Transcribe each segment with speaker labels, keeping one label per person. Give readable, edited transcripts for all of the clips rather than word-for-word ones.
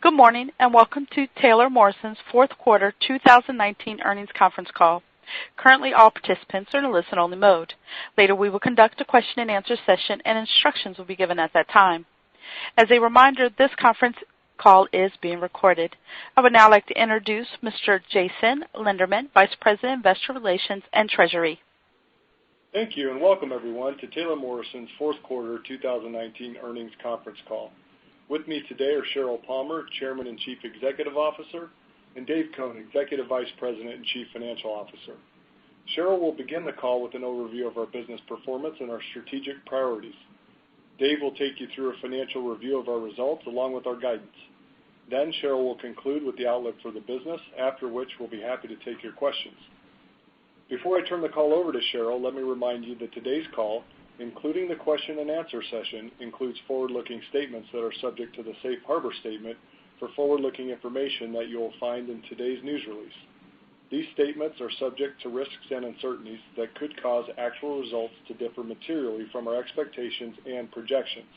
Speaker 1: Good morning, and welcome to Taylor Morrison's fourth quarter 2019 earnings conference call. Currently, all participants are in a listen-only mode. Later, we will conduct a question-and-answer session, and instructions will be given at that time. As a reminder, this conference call is being recorded. I would now like to introduce Mr. Jason Linderman, Vice President, Investor Relations and Treasury.
Speaker 2: Thank you, and welcome everyone to Taylor Morrison's fourth quarter 2019 earnings conference call. With me today are Sheryl Palmer, Chairman and Chief Executive Officer, and Dave Cone, Executive Vice President and Chief Financial Officer. Sheryl will begin the call with an overview of our business performance and our strategic priorities. Dave will take you through a financial review of our results along with our guidance. Then Sheryl will conclude with the outlook for the business, after which we'll be happy to take your questions. Before I turn the call over to Sheryl, let me remind you that today's call, including the question and answer session, includes forward-looking statements that are subject to the safe harbor statement for forward-looking information that you will find in today's news release. These statements are subject to risks and uncertainties that could cause actual results to differ materially from our expectations and projections.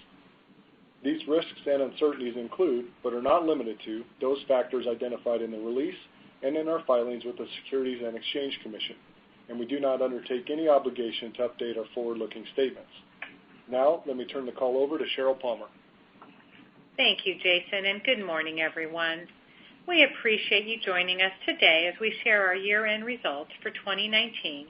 Speaker 2: These risks and uncertainties include, but are not limited to, those factors identified in the release and in our filings with the Securities and Exchange Commission, and we do not undertake any obligation to update our forward-looking statements. Now, let me turn the call over to Sheryl Palmer.
Speaker 3: Thank you, Jason, and good morning, everyone. We appreciate you joining us today as we share our year-end results for 2019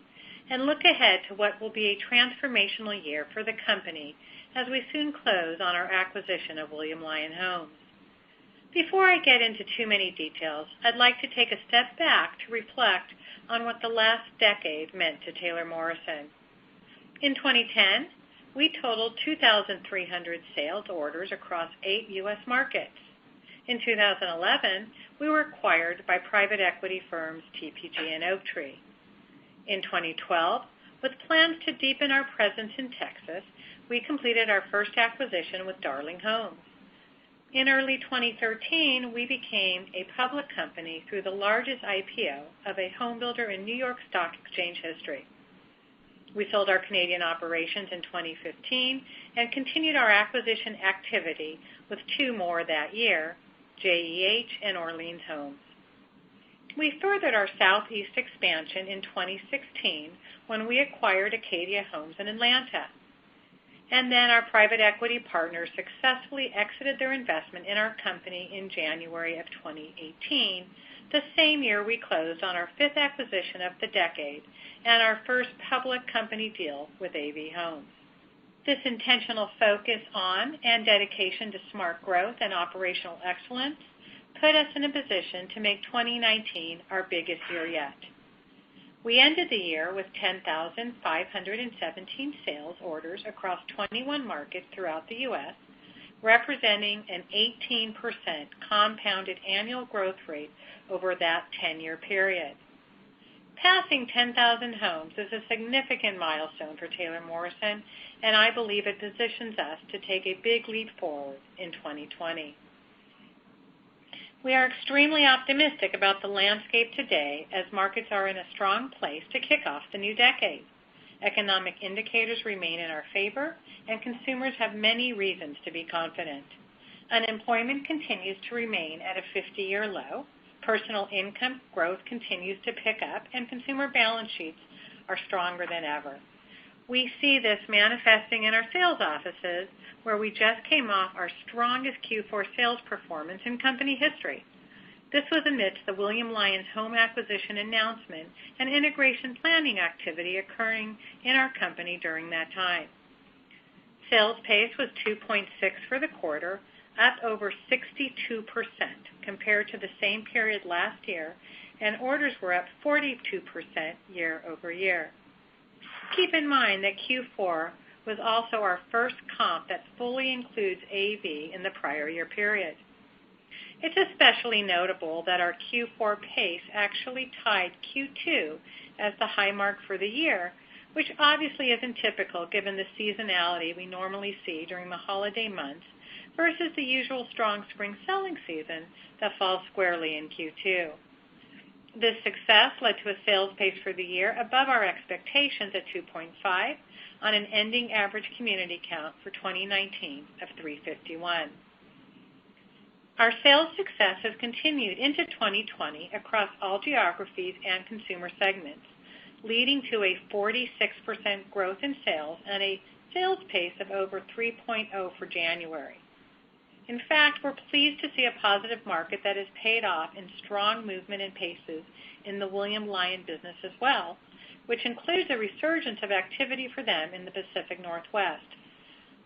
Speaker 3: and look ahead to what will be a transformational year for the company as we soon close on our acquisition of William Lyon Homes. Before I get into too many details, I'd like to take a step back to reflect on what the last decade meant to Taylor Morrison. In 2010, we totaled 2,300 sales orders across 8 U.S. markets. In 2011, we were acquired by private equity firms TPG and Oaktree. In 2012, with plans to deepen our presence in Texas, we completed our first acquisition with Darling Homes. In early 2013, we became a public company through the largest IPO of a home builder in New York Stock Exchange history. We sold our Canadian operations in 2015 and continued our acquisition activity with 2 more that year, JEH and Orleans Homes. We furthered our Southeast expansion in 2016 when we acquired Acadia Homes in Atlanta. And then our private equity partners successfully exited their investment in our company in January of 2018, the same year we closed on our 5th acquisition of the decade and our first public company deal with AV Homes. This intentional focus on and dedication to smart growth and operational excellence put us in a position to make 2019 our biggest year yet. We ended the year with 10,517 sales orders across 21 markets throughout the U.S., representing an 18% compounded annual growth rate over that 10-year period. Passing 10,000 homes is a significant milestone for Taylor Morrison, and I believe it positions us to take a big leap forward in 2020. We are extremely optimistic about the landscape today as markets are in a strong place to kick off the new decade. Economic indicators remain in our favor, and consumers have many reasons to be confident. Unemployment continues to remain at a 50-year low, personal income growth continues to pick up, and consumer balance sheets are stronger than ever. We see this manifesting in our sales offices, where we just came off our strongest Q4 sales performance in company history. This was amidst the William Lyon home acquisition announcement and integration planning activity occurring in our company during that time. Sales pace was 2.6 for the quarter, up over 62% compared to the same period last year, and orders were up 42% year over year. Keep in mind that Q4 was also our first comp that fully includes AV in the prior year period. It's especially notable that our Q4 pace actually tied Q2 as the high mark for the year, which obviously isn't typical given the seasonality we normally see during the holiday months versus the usual strong spring selling season that falls squarely in Q2. This success led to a sales pace for the year above our expectations at 2.5 on an ending average community count for 2019 of 351. Our sales success has continued into 2020 across all geographies and consumer segments, leading to a 46% growth in sales and a sales pace of over 3.0 for January. In fact, we're pleased to see a positive market that has paid off in strong movement and paces in the William Lyon business as well, which includes a resurgence of activity for them in the Pacific Northwest.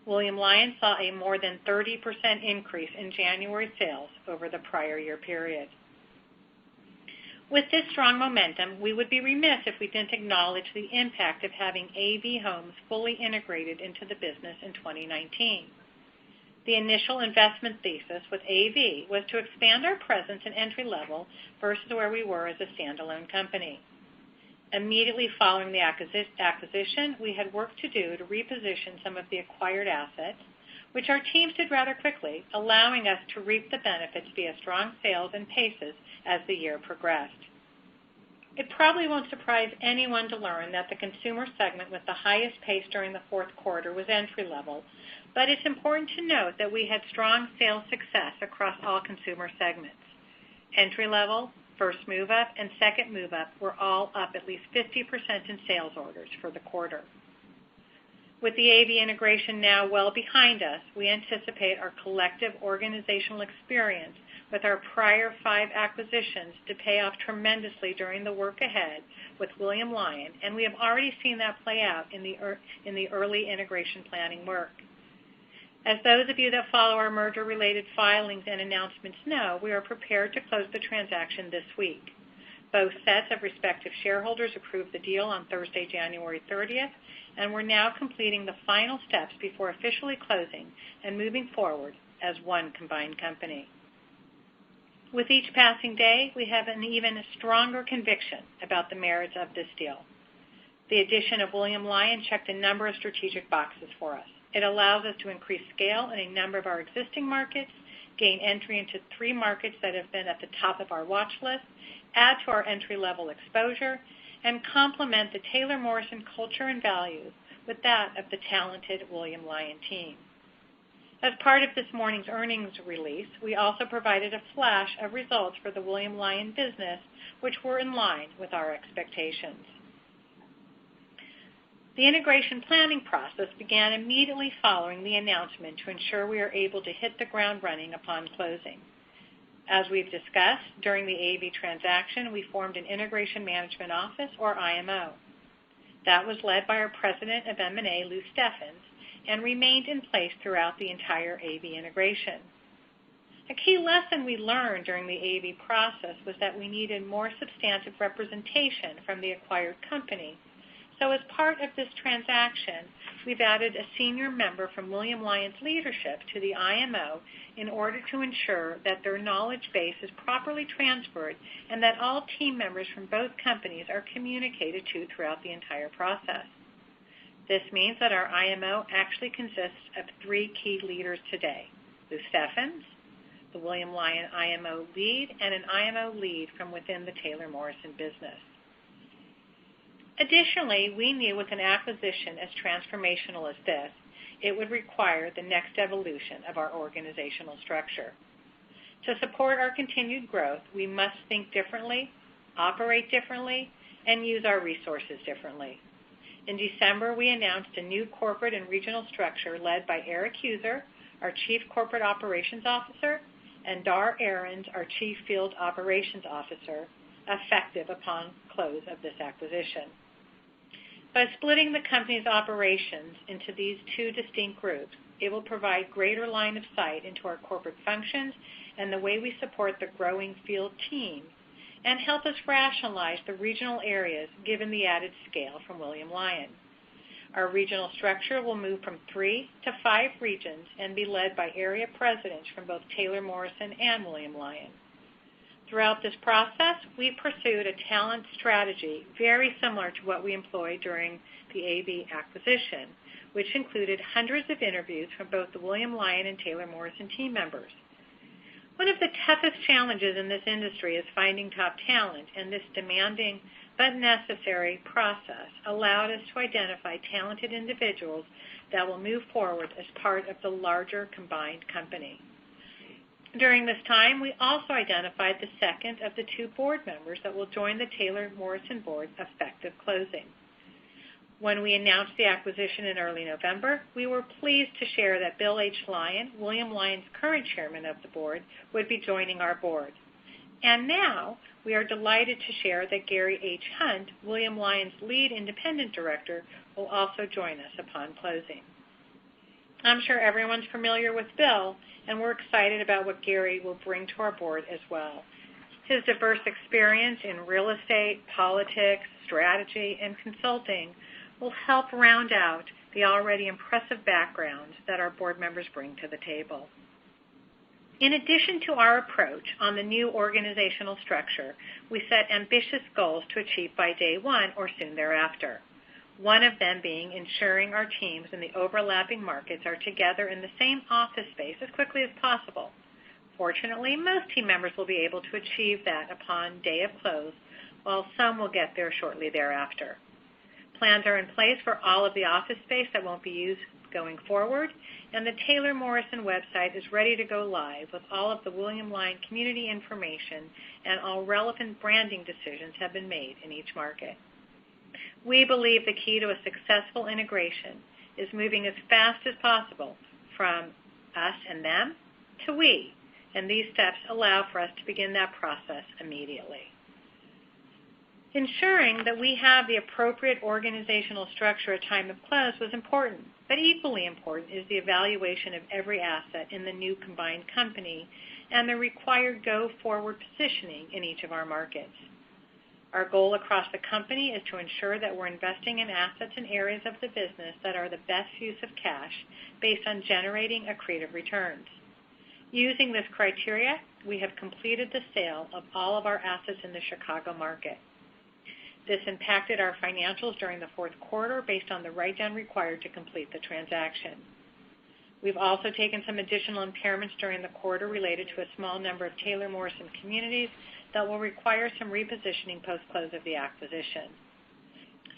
Speaker 3: William Lyon saw a more than 30% increase in January sales over the prior year period. With this strong momentum, we would be remiss if we didn't acknowledge the impact of having AV Homes fully integrated into the business in 2019. The initial investment thesis with AV was to expand our presence in entry level versus where we were as a standalone company. Immediately following the acquisition, we had work to do to reposition some of the acquired assets, which our teams did rather quickly, allowing us to reap the benefits via strong sales and paces as the year progressed. It probably won't surprise anyone to learn that the consumer segment with the highest pace during the fourth quarter was entry level, but it's important to note that we had strong sales success across all consumer segments. Entry level, first move up, and second move up were all up at least 50% in sales orders for the quarter. With the AV integration now well behind us, we anticipate our collective organizational experience with our prior 5 acquisitions to pay off tremendously during the work ahead with William Lyon, and we have already seen that play out in the early integration planning work. As those of you that follow our merger-related filings and announcements know, we are prepared to close the transaction this week. Both sets of respective shareholders approved the deal on Thursday, January 30th, and we're now completing the final steps before officially closing and moving forward as one combined company. With each passing day, we have an even stronger conviction about the merits of this deal. The addition of William Lyon checked a number of strategic boxes for us. It allows us to increase scale in a number of our existing markets, gain entry into 3 markets that have been at the top of our watch list, add to our entry-level exposure, and complement the Taylor Morrison culture and values with that of the talented William Lyon team. As part of this morning's earnings release, we also provided a flash of results for the William Lyon business, which were in line with our expectations. The integration planning process began immediately following the announcement to ensure we are able to hit the ground running upon closing. As we've discussed, during the AV transaction, we formed an Integration Management Office, or IMO. That was led by our President of M&A, Lou Steffens, and remained in place throughout the entire AV integration. A key lesson we learned during the AV process was that we needed more substantive representation from the acquired company. So as part of this transaction, we've added a senior member from William Lyon's leadership to the IMO in order to ensure that their knowledge base is properly transferred and that all team members from both companies are communicated to throughout the entire process. This means that our IMO actually consists of 3 key leaders today: Lou Steffens, the William Lyon IMO lead, and an IMO lead from within the Taylor Morrison business. Additionally, we knew with an acquisition as transformational as this, it would require the next evolution of our organizational structure. To support our continued growth, we must think differently, operate differently, and use our resources differently. In December, we announced a new corporate and regional structure led by Eric Huser, our Chief Corporate Operations Officer, and Dar Ahrens, our Chief Field Operations Officer, effective upon close of this acquisition. By splitting the company's operations into these 2 distinct groups, it will provide greater line of sight into our corporate functions and the way we support the growing field team, and help us rationalize the regional areas given the added scale from William Lyon. Our regional structure will move from 3 to 5 regions and be led by area presidents from both Taylor Morrison and William Lyon. Throughout this process, we pursued a talent strategy very similar to what we employed during the AV acquisition, which included hundreds of interviews from both the William Lyon and Taylor Morrison team members. One of the toughest challenges in this industry is finding top talent, and this demanding but necessary process allowed us to identify talented individuals that will move forward as part of the larger combined company. During this time, we also identified the second of the two board members that will join the Taylor Morrison board effective closing. When we announced the acquisition in early November, we were pleased to share that Bill H. Lyon, William Lyon's current chairman of the board, would be joining our board. And now we are delighted to share that Gary H. Hunt, William Lyon's lead independent director, will also join us upon closing. I'm sure everyone's familiar with Bill, and we're excited about what Gary will bring to our board as well. His diverse experience in real estate, politics, strategy, and consulting will help round out the already impressive backgrounds that our board members bring to the table. In addition to our approach on the new organizational structure, we set ambitious goals to achieve by day one or soon thereafter. One of them being ensuring our teams in the overlapping markets are together in the same office space as quickly as possible. Fortunately, most team members will be able to achieve that upon day of close, while some will get there shortly thereafter. Plans are in place for all of the office space that won't be used going forward, and the Taylor Morrison website is ready to go live with all of the William Lyon community information, and all relevant branding decisions have been made in each market. We believe the key to a successful integration is moving as fast as possible from us and them to we, and these steps allow for us to begin that process immediately. Ensuring that we have the appropriate organizational structure at time of close was important, but equally important is the evaluation of every asset in the new combined company and the required go-forward positioning in each of our markets. Our goal across the company is to ensure that we're investing in assets and areas of the business that are the best use of cash based on generating accretive returns. Using this criteria, we have completed the sale of all of our assets in the Chicago market. This impacted our financials during the fourth quarter based on the write-down required to complete the transaction. We've also taken some additional impairments during the quarter related to a small number of Taylor Morrison communities that will require some repositioning post-close of the acquisition.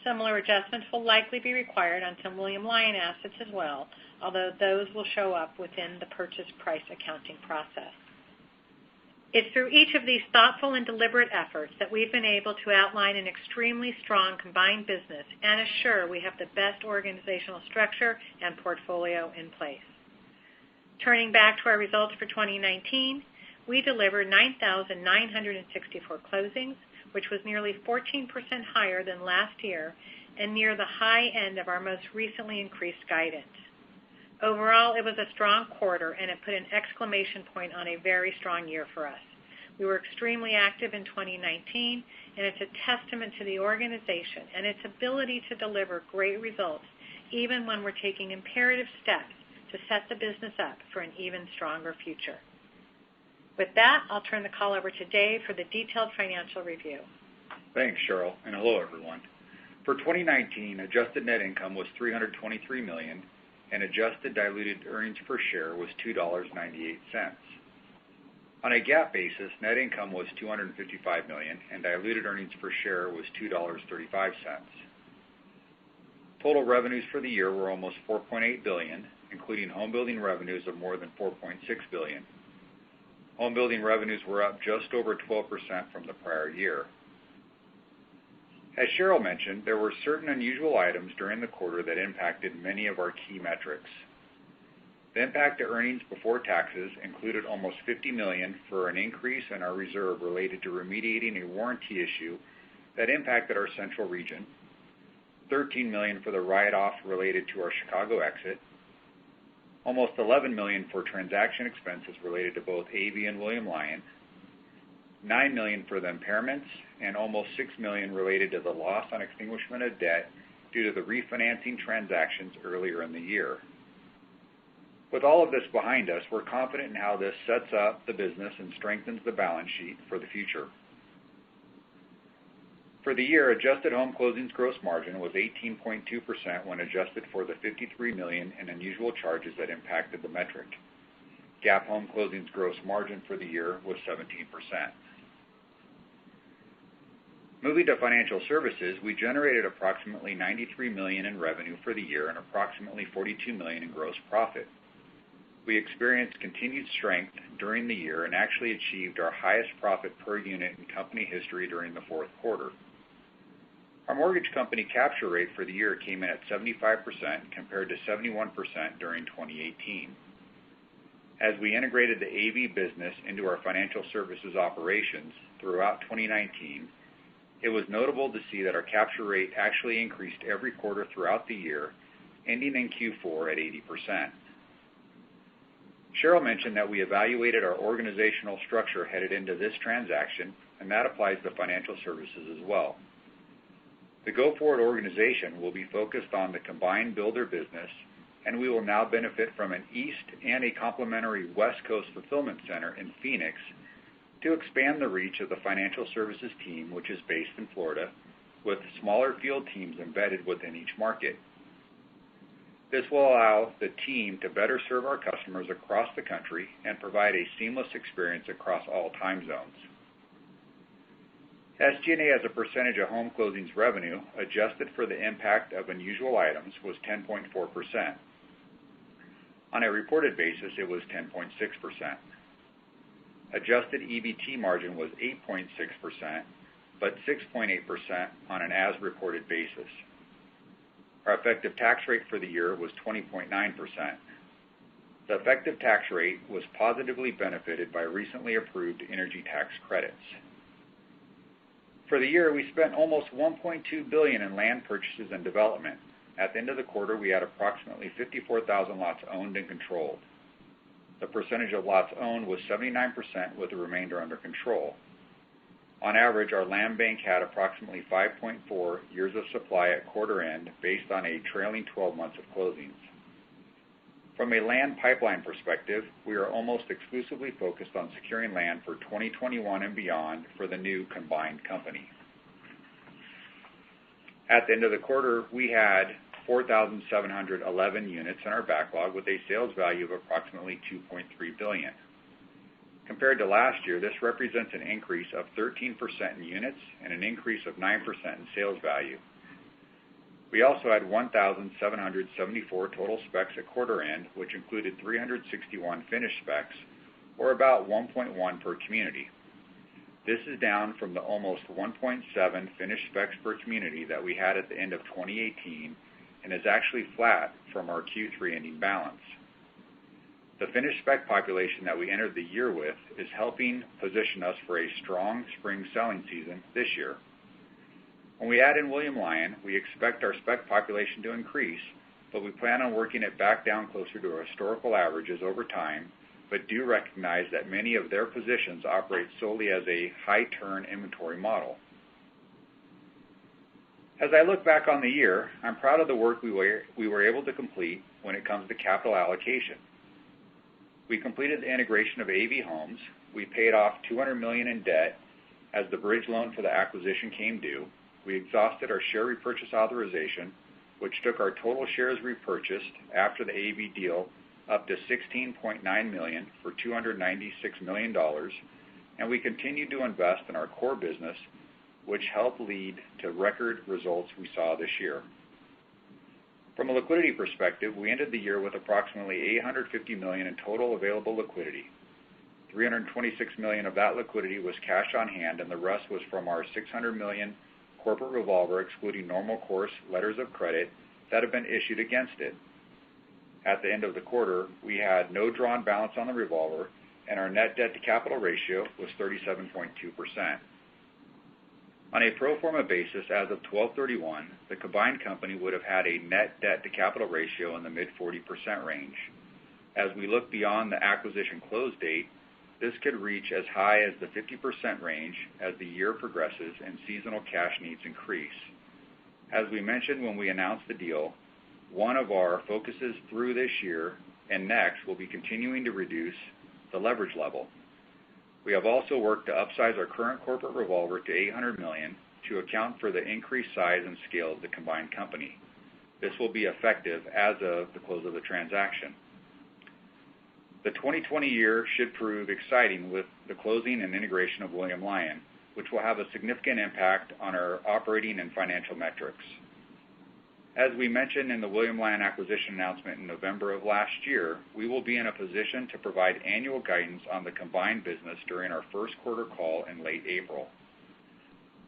Speaker 3: Similar adjustments will likely be required on some William Lyon assets as well, although those will show up within the purchase price accounting process. It's through each of these thoughtful and deliberate efforts that we've been able to outline an extremely strong combined business and assure we have the best organizational structure and portfolio in place. Turning back to our results for 2019, we delivered 9,964 closings, which was nearly 14% higher than last year and near the high end of our most recently increased guidance. Overall, it was a strong quarter, and it put an exclamation point on a very strong year for us. We were extremely active in 2019, and it's a testament to the organization and its ability to deliver great results, even when we're taking imperative steps to set the business up for an even stronger future. With that, I'll turn the call over to Dave for the detailed financial review.
Speaker 4: Thanks, Sheryl, and hello, everyone. For 2019, adjusted net income was $323 million, and adjusted diluted earnings per share was $2.98. On a GAAP basis, net income was $255 million, and diluted earnings per share was $2.35. Total revenues for the year were almost $4.8 billion, including home building revenues of more than $4.6 billion. Home building revenues were up just over 12% from the prior year. As Sheryl mentioned, there were certain unusual items during the quarter that impacted many of our key metrics. The impact to earnings before taxes included almost $50 million for an increase in our reserve related to remediating a warranty issue that impacted our central region, $13 million for the write-off related to our Chicago exit, almost $11 million for transaction expenses related to both AV and William Lyon, $9 million for the impairments, and almost $6 million related to the loss on extinguishment of debt due to the refinancing transactions earlier in the year. With all of this behind us, we're confident in how this sets up the business and strengthens the balance sheet for the future. For the year, adjusted home closings gross margin was 18.2% when adjusted for the $53 million in unusual charges that impacted the metric. GAAP home closings gross margin for the year was 17%. Moving to financial services, we generated approximately $93 million in revenue for the year and approximately $42 million in gross profit. We experienced continued strength during the year and actually achieved our highest profit per unit in company history during the fourth quarter. Our mortgage company capture rate for the year came in at 75% compared to 71% during 2018. As we integrated the AV business into our financial services operations throughout 2019, it was notable to see that our capture rate actually increased every quarter throughout the year, ending in Q4 at 80%. Sheryl mentioned that we evaluated our organizational structure headed into this transaction, and that applies to financial services as well. The go-forward organization will be focused on the combined builder business, and we will now benefit from an East and a complementary West Coast fulfillment center in Phoenix to expand the reach of the financial services team, which is based in Florida, with smaller field teams embedded within each market. This will allow the team to better serve our customers across the country and provide a seamless experience across all time zones. SG&A as a percentage of home closings revenue, adjusted for the impact of unusual items, was 10.4%. On a reported basis, it was 10.6%. Adjusted EBT margin was 8.6%, but 6.8% on an as-reported basis. Our effective tax rate for the year was 20.9%. The effective tax rate was positively benefited by recently approved energy tax credits. For the year, we spent almost $1.2 billion in land purchases and development. At the end of the quarter, we had approximately 54,000 lots owned and controlled. The percentage of lots owned was 79%, with the remainder under control. On average, our land bank had approximately 5.4 years of supply at quarter end based on a trailing 12 months of closings. From a land pipeline perspective, we are almost exclusively focused on securing land for 2021 and beyond for the new combined company. At the end of the quarter, we had 4,711 units in our backlog with a sales value of approximately $2.3 billion. Compared to last year, this represents an increase of 13% in units and an increase of 9% in sales value. We also had 1,774 total specs at quarter end, which included 361 finished specs, or about 1.1 per community. This is down from the almost 1.7 finished specs per community that we had at the end of 2018 and is actually flat from our Q3 ending balance. The finished spec population that we entered the year with is helping position us for a strong spring selling season this year. When we add in William Lyon, we expect our spec population to increase, but we plan on working it back down closer to our historical averages over time, but do recognize that many of their positions operate solely as a high-turn inventory model. As I look back on the year, I'm proud of the work we were able to complete when it comes to capital allocation. We completed the integration of AV Homes. We paid off $200 million in debt as the bridge loan for the acquisition came due. We exhausted our share repurchase authorization, which took our total shares repurchased after the AV deal up to 16.9 million for $296 million, and we continued to invest in our core business, which helped lead to record results we saw this year. From a liquidity perspective, we ended the year with approximately $850 million in total available liquidity. $326 million of that liquidity was cash on hand, and the rest was from our $600 million corporate revolver, excluding normal course letters of credit that have been issued against it. At the end of the quarter, we had no drawn balance on the revolver, and our net debt to capital ratio was 37.2%. On a pro forma basis, as of 12/31, the combined company would have had a net debt to capital ratio in the mid-40% range. As we look beyond the acquisition close date, this could reach as high as the 50% range as the year progresses and seasonal cash needs increase. As we mentioned when we announced the deal, one of our focuses through this year and next will be continuing to reduce the leverage level. We have also worked to upsize our current corporate revolver to $800 million to account for the increased size and scale of the combined company. This will be effective as of the close of the transaction. The 2020 year should prove exciting with the closing and integration of William Lyon, which will have a significant impact on our operating and financial metrics. As we mentioned in the William Lyon acquisition announcement in November of last year, we will be in a position to provide annual guidance on the combined business during our first quarter call in late April.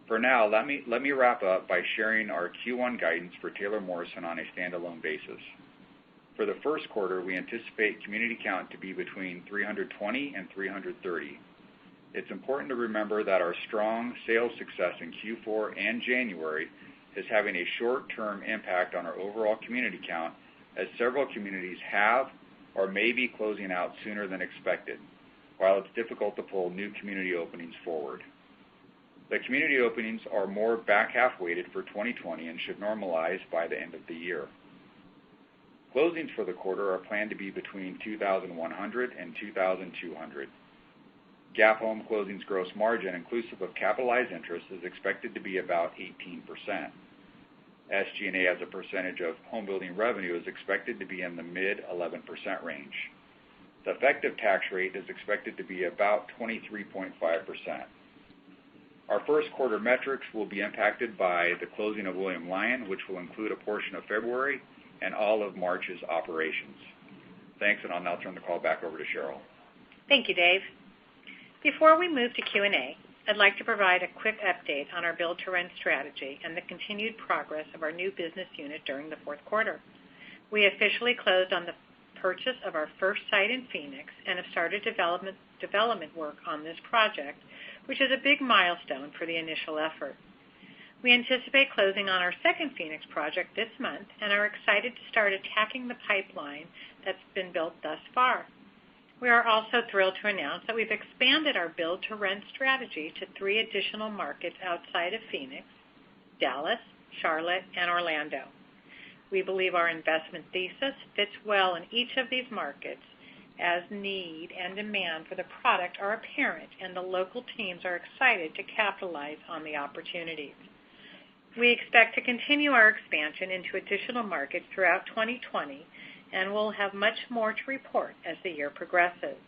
Speaker 4: For now, let me wrap up by sharing our Q1 guidance for Taylor Morrison on a standalone basis. For the first quarter, we anticipate community count to be between 320 and 330. It's important to remember that our strong sales success in Q4 and January is having a short-term impact on our overall community count, as several communities have or may be closing out sooner than expected, while it's difficult to pull new community openings forward. The community openings are more back-half weighted for 2020 and should normalize by the end of the year. Closings for the quarter are planned to be between 2,100 and 2,200. GAAP home closings gross margin, inclusive of capitalized interest, is expected to be about 18%. SG&A as a percentage of home building revenue is expected to be in the mid-11% range. The effective tax rate is expected to be about 23.5%. Our first quarter metrics will be impacted by the closing of William Lyon, which will include a portion of February and all of March's operations. Thanks, and I'll now turn the call back over to Sheryl.
Speaker 3: Thank you, Dave. Before we move to Q&A, I'd like to provide a quick update on our build-to-rent strategy and the continued progress of our new business unit during the fourth quarter. We officially closed on the purchase of our first site in Phoenix and have started development work on this project, which is a big milestone for the initial effort. We anticipate closing on our second Phoenix project this month and are excited to start attacking the pipeline that's been built thus far. We are also thrilled to announce that we've expanded our build-to-rent strategy to 3 additional markets outside of Phoenix: Dallas, Charlotte, and Orlando. We believe our investment thesis fits well in each of these markets, as need and demand for the product are apparent, and the local teams are excited to capitalize on the opportunities. We expect to continue our expansion into additional markets throughout 2020, and we'll have much more to report as the year progresses.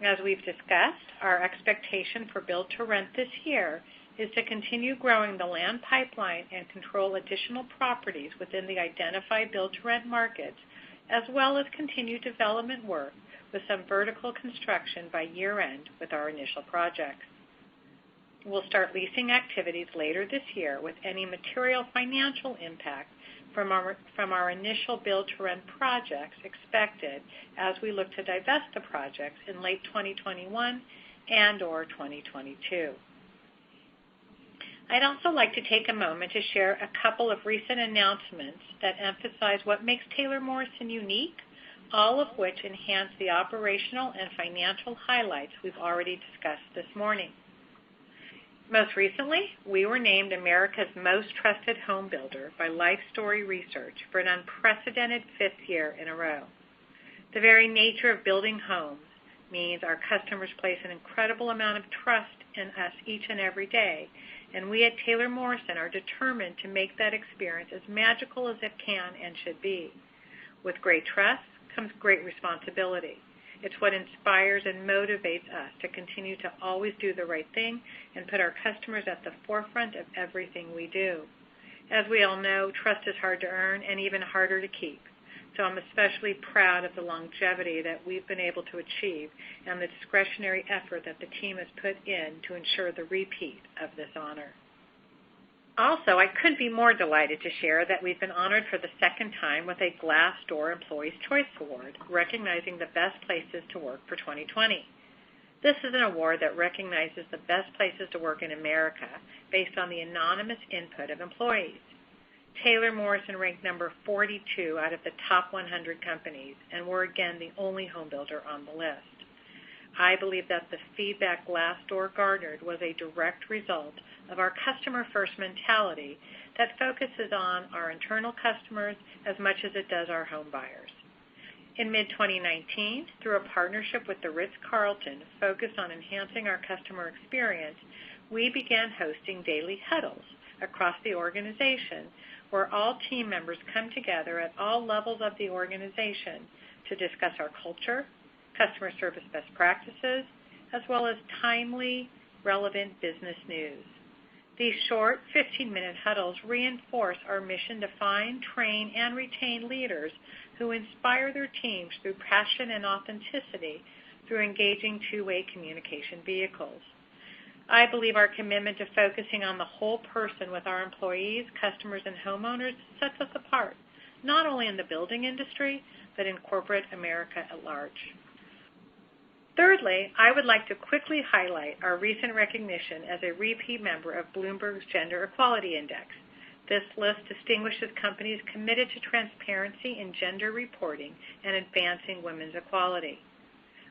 Speaker 3: As we've discussed, our expectation for build-to-rent this year is to continue growing the land pipeline and control additional properties within the identified build-to-rent markets, as well as continue development work with some vertical construction by year-end with our initial projects. We'll start leasing activities later this year, with any material financial impact from our initial build-to-rent projects expected as we look to divest the projects in late 2021 and or 2022. I'd also like to take a moment to share a couple of recent announcements that emphasize what makes Taylor Morrison unique, all of which enhance the operational and financial highlights we've already discussed this morning. Most recently, we were named America's Most Trusted Home Builder by Life Story Research for an unprecedented 5th year in a row. The very nature of building homes means our customers place an incredible amount of trust in us each and every day, and we at Taylor Morrison are determined to make that experience as magical as it can and should be. With great trust comes great responsibility. It's what inspires and motivates us to continue to always do the right thing and put our customers at the forefront of everything we do. As we all know, trust is hard to earn and even harder to keep. So I'm especially proud of the longevity that we've been able to achieve and the discretionary effort that the team has put in to ensure the repeat of this honor. Also, I couldn't be more delighted to share that we've been honored for the second time with a Glassdoor Employees' Choice Award, recognizing the best places to work for 2020. This is an award that recognizes the best places to work in America based on the anonymous input of employees. Taylor Morrison ranked number 42 out of the top 100 companies, and we're again the only home builder on the list. I believe that the feedback Glassdoor garnered was a direct result of our customer-first mentality that focuses on our internal customers as much as it does our home buyers. In mid-2019, through a partnership with the Ritz-Carlton focused on enhancing our customer experience, we began hosting daily huddles across the organization where all team members come together at all levels of the organization to discuss our culture, customer service best practices, as well as timely, relevant business news. These short 15-minute huddles reinforce our mission to find, train, and retain leaders who inspire their teams through passion and authenticity through engaging two-way communication vehicles. I believe our commitment to focusing on the whole person with our employees, customers, and homeowners sets us apart, not only in the building industry, but in corporate America at large. Thirdly, I would like to quickly highlight our recent recognition as a repeat member of Bloomberg's Gender Equality Index. This list distinguishes companies committed to transparency in gender reporting and advancing women's equality.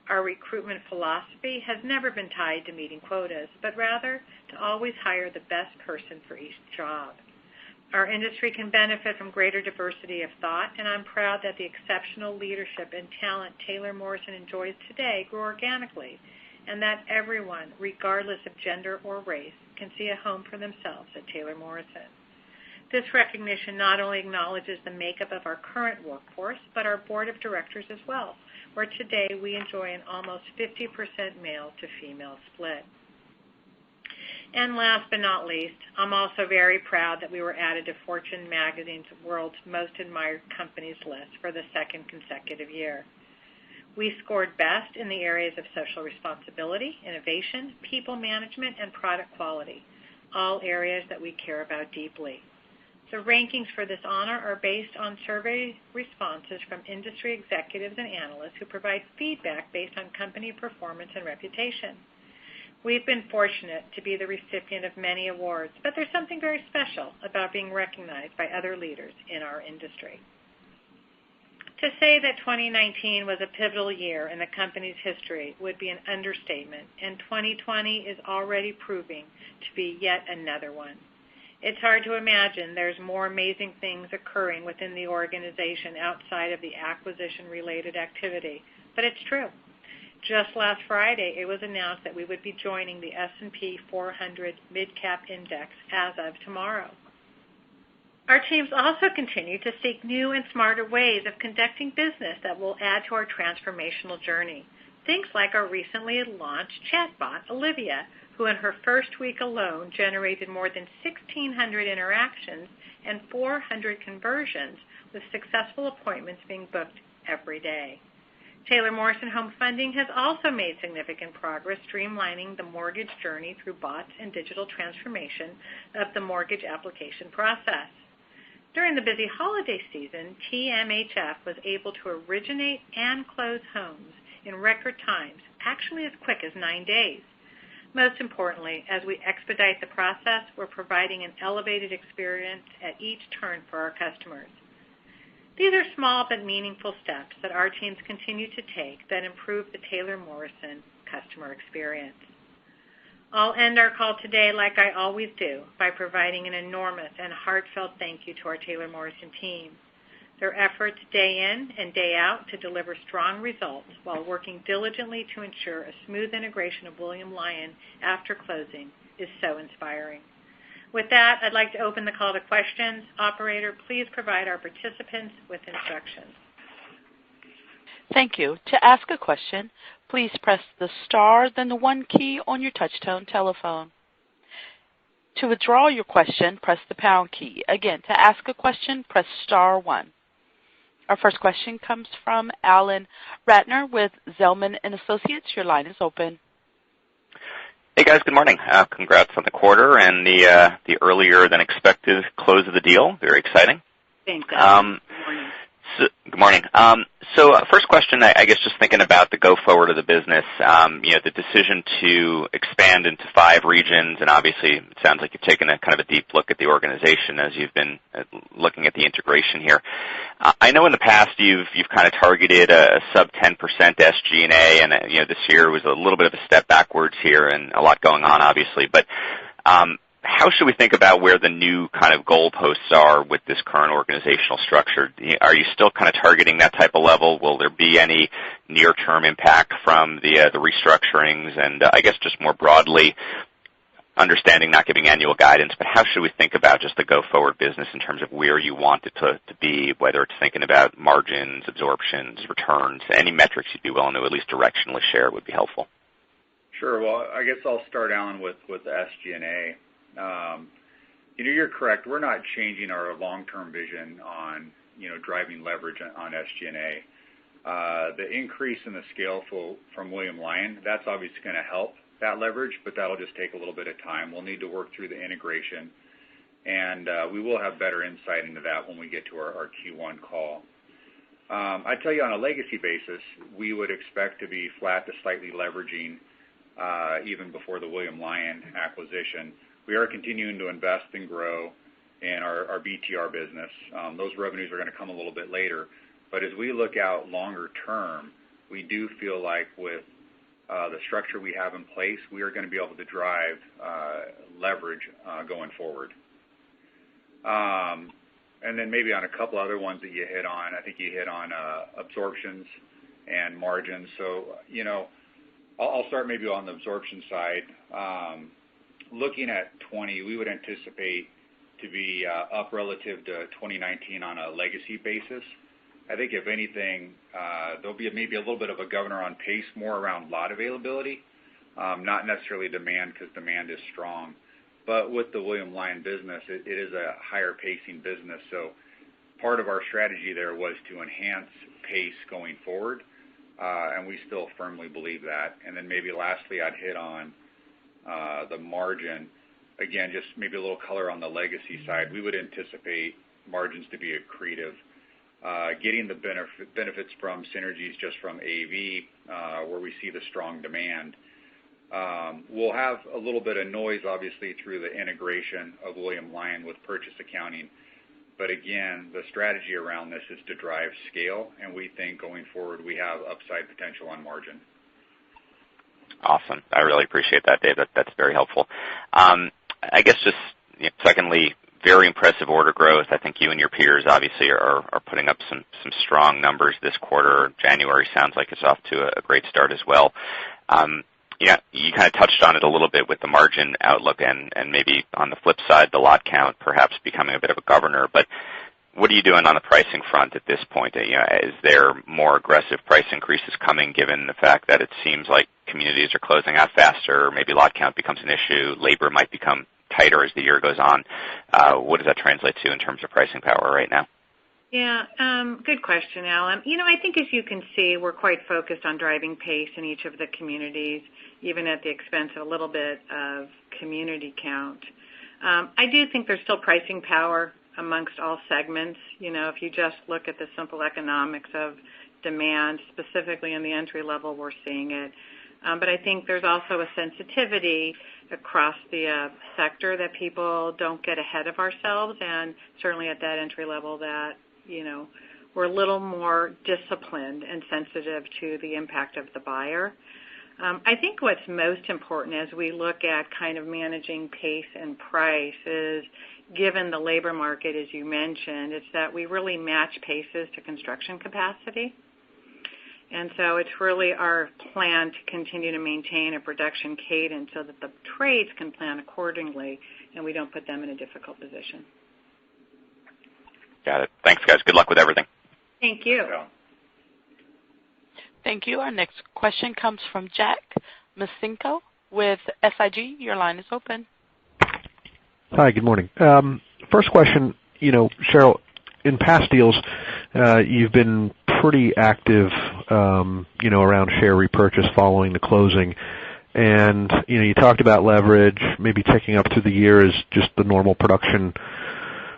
Speaker 3: Our recruitment philosophy has never been tied to meeting quotas, but rather to always hire the best person for each job. Our industry can benefit from greater diversity of thought, and I'm proud that the exceptional leadership and talent Taylor Morrison enjoys today grew organically, and that everyone, regardless of gender or race, can see a home for themselves at Taylor Morrison. This recognition not only acknowledges the makeup of our current workforce, but our board of directors as well, where today we enjoy an almost 50% male to female split. And last but not least, I'm also very proud that we were added to Fortune magazine's World's Most Admired Companies list for the second consecutive year. We scored best in the areas of social responsibility, innovation, people management, and product quality, all areas that we care about deeply. The rankings for this honor are based on survey responses from industry executives and analysts who provide feedback based on company performance and reputation. We've been fortunate to be the recipient of many awards, but there's something very special about being recognized by other leaders in our industry. To say that 2019 was a pivotal year in the company's history would be an understatement, and 2020 is already proving to be yet another one. It's hard to imagine there's more amazing things occurring within the organization outside of the acquisition-related activity, but it's true. Just last Friday, it was announced that we would be joining the S&P 400 Mid-Cap Index as of tomorrow. Our teams also continue to seek new and smarter ways of conducting business that will add to our transformational journey. Things like our recently launched chatbot, Olivia, who in her first week alone generated more than 1,600 interactions and 400 conversions, with successful appointments being booked every day. Taylor Morrison Home Funding has also made significant progress streamlining the mortgage journey through bots and digital transformation of the mortgage application process. During the busy holiday season, TMHF was able to originate and close homes in record times, actually as quick as 9 days. Most importantly, as we expedite the process, we're providing an elevated experience at each turn for our customers. These are small but meaningful steps that our teams continue to take that improve the Taylor Morrison customer experience. I'll end our call today like I always do by providing an enormous and heartfelt thank you to our Taylor Morrison team. Their efforts day in and day out to deliver strong results while working diligently to ensure a smooth integration of William Lyon after closing is so inspiring. With that, I'd like to open the call to questions. Operator, please provide our participants with instructions.
Speaker 1: Thank you. To ask a question, please press the star, then the 1 key on your touch-tone telephone. To withdraw your question, press the pound key. Again, to ask a question, press star 1. Our first question comes from Alan Ratner with Zelman & Associates. Your line is open.
Speaker 5: Hey guys, good morning. Congrats on the quarter and the earlier than expected close of the deal. Very exciting.
Speaker 3: Thanks, Alan.
Speaker 5: Good morning. So first question, I guess just thinking about the go forward of the business, the decision to expand into 5 regions, and obviously it sounds like you've taken a kind of a deep look at the organization as you've been looking at the integration here. I know in the past you've kind of targeted a sub 10% SG&A, and this year was a little bit of a step backwards here, and a lot going on obviously, but how should we think about where the new kind of goalposts are with this current organizational structure? Are you still kind of targeting that type of level? Will there be any near-term impact from the restructurings? And I guess just more broadly, understanding not giving annual guidance, but how should we think about just the go-forward business in terms of where you want it to be, whether it's thinking about margins, absorptions, returns, any metrics you'd be willing to at least directionally share would be helpful.
Speaker 4: Sure. Well, I guess I'll start, Alan, with the SG&A. You're correct. We're not changing our long-term vision on, driving leverage on SG&A. The increase in the scale from William Lyon, that's obviously going to help that leverage, but that'll just take a little bit of time. We'll need to work through the integration, and we will have better insight into that when we get to our Q1 call. I tell you, on a legacy basis, we would expect to be flat to slightly leveraging even before the William Lyon acquisition. We are continuing to invest and grow in our BTR business. Those revenues are going to come a little bit later. But as we look out longer term, we do feel like with the structure we have in place, we are going to be able to drive leverage going forward. And then maybe on a couple other ones that you hit on, I think you hit on absorptions and margins. So, I'll start maybe on the absorption side. Looking at 20, we would anticipate to be up relative to 2019 on a legacy basis. I think if anything, there'll be maybe a little bit of a governor on pace, more around lot availability, not necessarily demand, because demand is strong. But with the William Lyon business, it is a higher pacing business. So part of our strategy there was to enhance pace going forward, and we still firmly believe that. And then maybe lastly, I'd hit on the margin. Again, just maybe a little color on the legacy side. We would anticipate margins to be accretive. Getting the benefits from synergies just from AV, where we see the strong demand. We'll have a little bit of noise, obviously, through the integration of William Lyon with purchase accounting. But again, the strategy around this is to drive scale, and we think going forward we have upside potential on margin.
Speaker 5: Awesome. I really appreciate that, Dave. That's very helpful. I guess just secondly, very impressive order growth. I think you and your peers obviously are putting up some strong numbers this quarter. January sounds like it's off to a great start as well. You kind of touched on it a little bit with the margin outlook and maybe on the flip side, the lot count perhaps becoming a bit of a governor. But what are you doing on the pricing front at this point? Is there more aggressive price increases coming given the fact that it seems like communities are closing out faster, maybe lot count becomes an issue, labor might become tighter as the year goes on? What does that translate to in terms of pricing power right now?
Speaker 3: Yeah, good question, Alan. I think as you can see, we're quite focused on driving pace in each of the communities, even at the expense of a little bit of community count. I do think there's still pricing power amongst all segments. If you just look at the simple economics of demand, specifically in the entry level, we're seeing it. But I think there's also a sensitivity across the sector that people don't get ahead of ourselves, and certainly at that entry level that, we're a little more disciplined and sensitive to the impact of the buyer. I think what's most important as we look at kind of managing pace and price is, given the labor market, as you mentioned, it's that we really match paces to construction capacity. And so it's really our plan to continue to maintain a production cadence so that the trades can plan accordingly and we don't put them in a difficult position.
Speaker 5: Got it. Thanks, guys. Good luck with everything.
Speaker 3: Thank you.
Speaker 1: Thank you. Our next question comes from Jack Micenko with SIG. Your line is open.
Speaker 6: Hi, good morning. First question, Sheryl, in past deals, you've been pretty active, around share repurchase following the closing. And, you talked about leverage, maybe ticking up through the year as just the normal production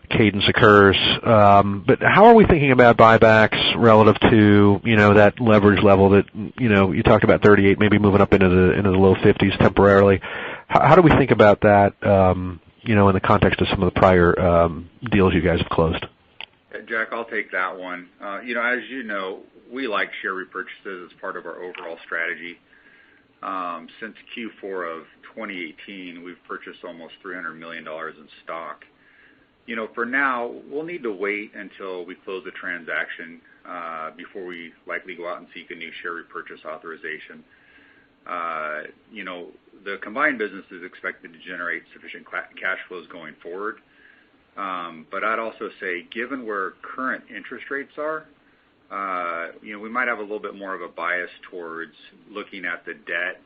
Speaker 6: cadence occurs. But how are we thinking about buybacks relative to, that leverage level that, you talked about 38, maybe moving up into the low 50s temporarily. How do we think about that, in the context of some of the prior deals you guys have closed?
Speaker 4: Jack, I'll take that one. As you know, we like share repurchases as part of our overall strategy. Since Q4 of 2018, we've purchased almost $300 million in stock. For now, we'll need to wait until we close the transaction before we likely go out and seek a new share repurchase authorization. The combined business is expected to generate sufficient cash flows going forward. But I'd also say, given where current interest rates are, we might have a little bit more of a bias towards looking at the debt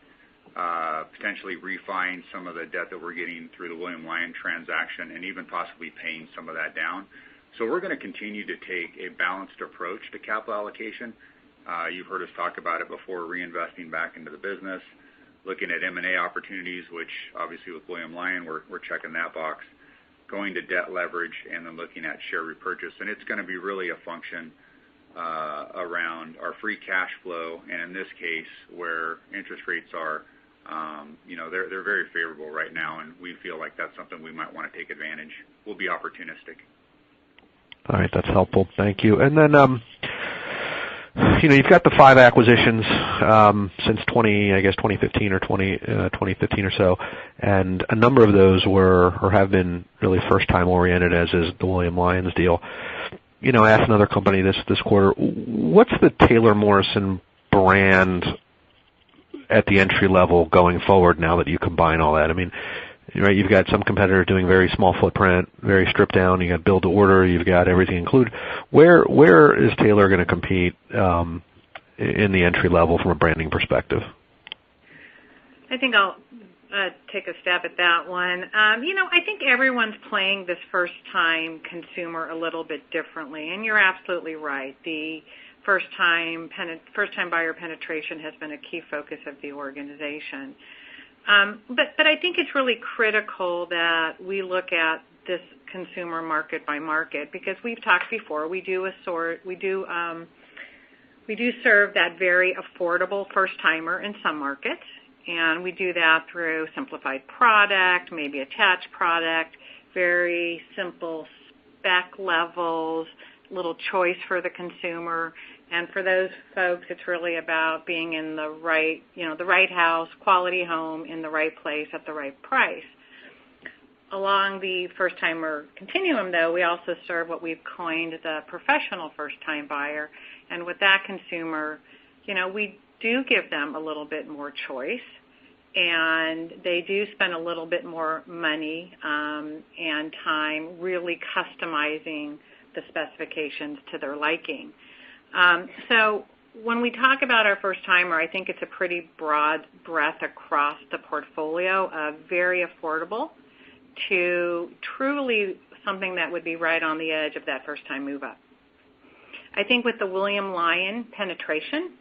Speaker 4: potentially refining some of the debt that we're getting through the William Lyon transaction, and even possibly paying some of that down. So we're going to continue to take a balanced approach to capital allocation. You've heard us talk about it before, reinvesting back into the business, looking at M&A opportunities, which obviously with William Lyon, we're checking that box, going to debt leverage, and then looking at share repurchase. And it's going to be really a function around our free cash flow, and in this case, where interest rates are, they're very favorable right now, and we feel like that's something we might want to take advantage. We'll be opportunistic.
Speaker 6: All right, that's helpful. Thank you. And then, you've got the 5 acquisitions since 2015 or 2015 or so, and a number of those were or have been really first-time oriented, as is the William Lyons deal. I asked another company this quarter, what's the Taylor Morrison brand at the entry level going forward now that you combine all that? I mean, right, you've got some competitors doing very small footprint, very stripped down. You got build to order. You've got everything included. Where is Taylor going to compete in the entry level from a branding perspective?
Speaker 3: I think I'll take a stab at that one. I think everyone's playing this first-time consumer a little bit differently, and you're absolutely right. The first-time buyer penetration has been a key focus of the organization. But I think it's really critical that we look at this consumer market by market, because we've talked before. We do serve that very affordable first-timer in some markets, and we do that through simplified product, maybe attached product, very simple spec levels, little choice for the consumer. And for those folks, it's really about being in the right house, quality home, in the right place at the right price. Along the first-timer continuum, though, we also serve what we've coined the professional first-time buyer. And with that consumer, we do give them a little bit more choice, and they do spend a little bit more money and time really customizing the specifications to their liking. So when we talk about our first-timer, I think it's a pretty broad breadth across the portfolio of very affordable to truly something that would be right on the edge of that first-time move-up. I think with the William Lyon penetration,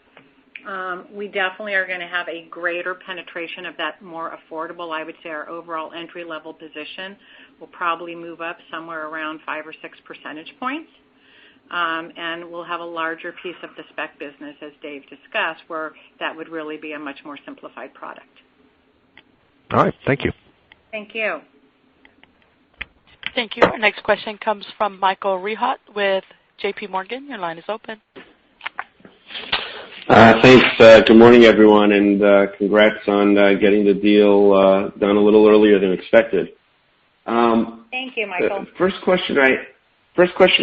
Speaker 3: we definitely are going to have a greater penetration of that more affordable. I would say our overall entry-level position will probably move up somewhere around 5 or 6 percentage points. And we'll have a larger piece of the spec business, as Dave discussed, where that would really be a much more simplified product.
Speaker 6: All right. Thank you.
Speaker 3: Thank you.
Speaker 1: Thank you. Our next question comes from Michael Rehaut with J.P. Morgan. Your line is open.
Speaker 7: Thanks. Good morning, everyone, and congrats on getting the deal done a little earlier than expected.
Speaker 3: Thank you, Michael.
Speaker 7: First question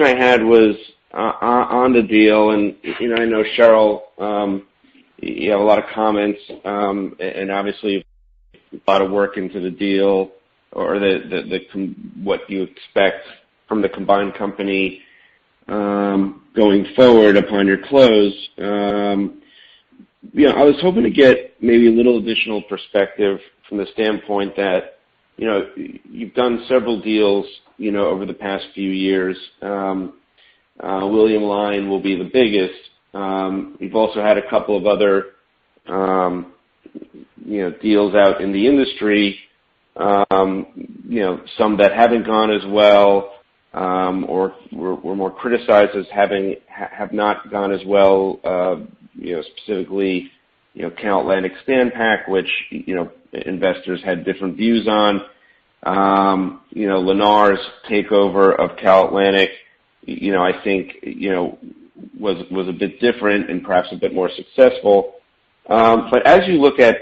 Speaker 7: I had was on the deal, and I know Sheryl, you have a lot of comments, and obviously a lot of work into the deal, or what you expect from the combined company going forward upon your close. I was hoping to get maybe a little additional perspective from the standpoint that you've done several deals over the past few years. William Lyon will be the biggest. You've also had a couple of other deals out in the industry, some that haven't gone as well, or were more criticized as have not gone as well. Specifically, Cal Atlantic Stanpack, which investors had different views on. Lennar's takeover of Cal Atlantic, I think was a bit different and perhaps a bit more successful. But as you look at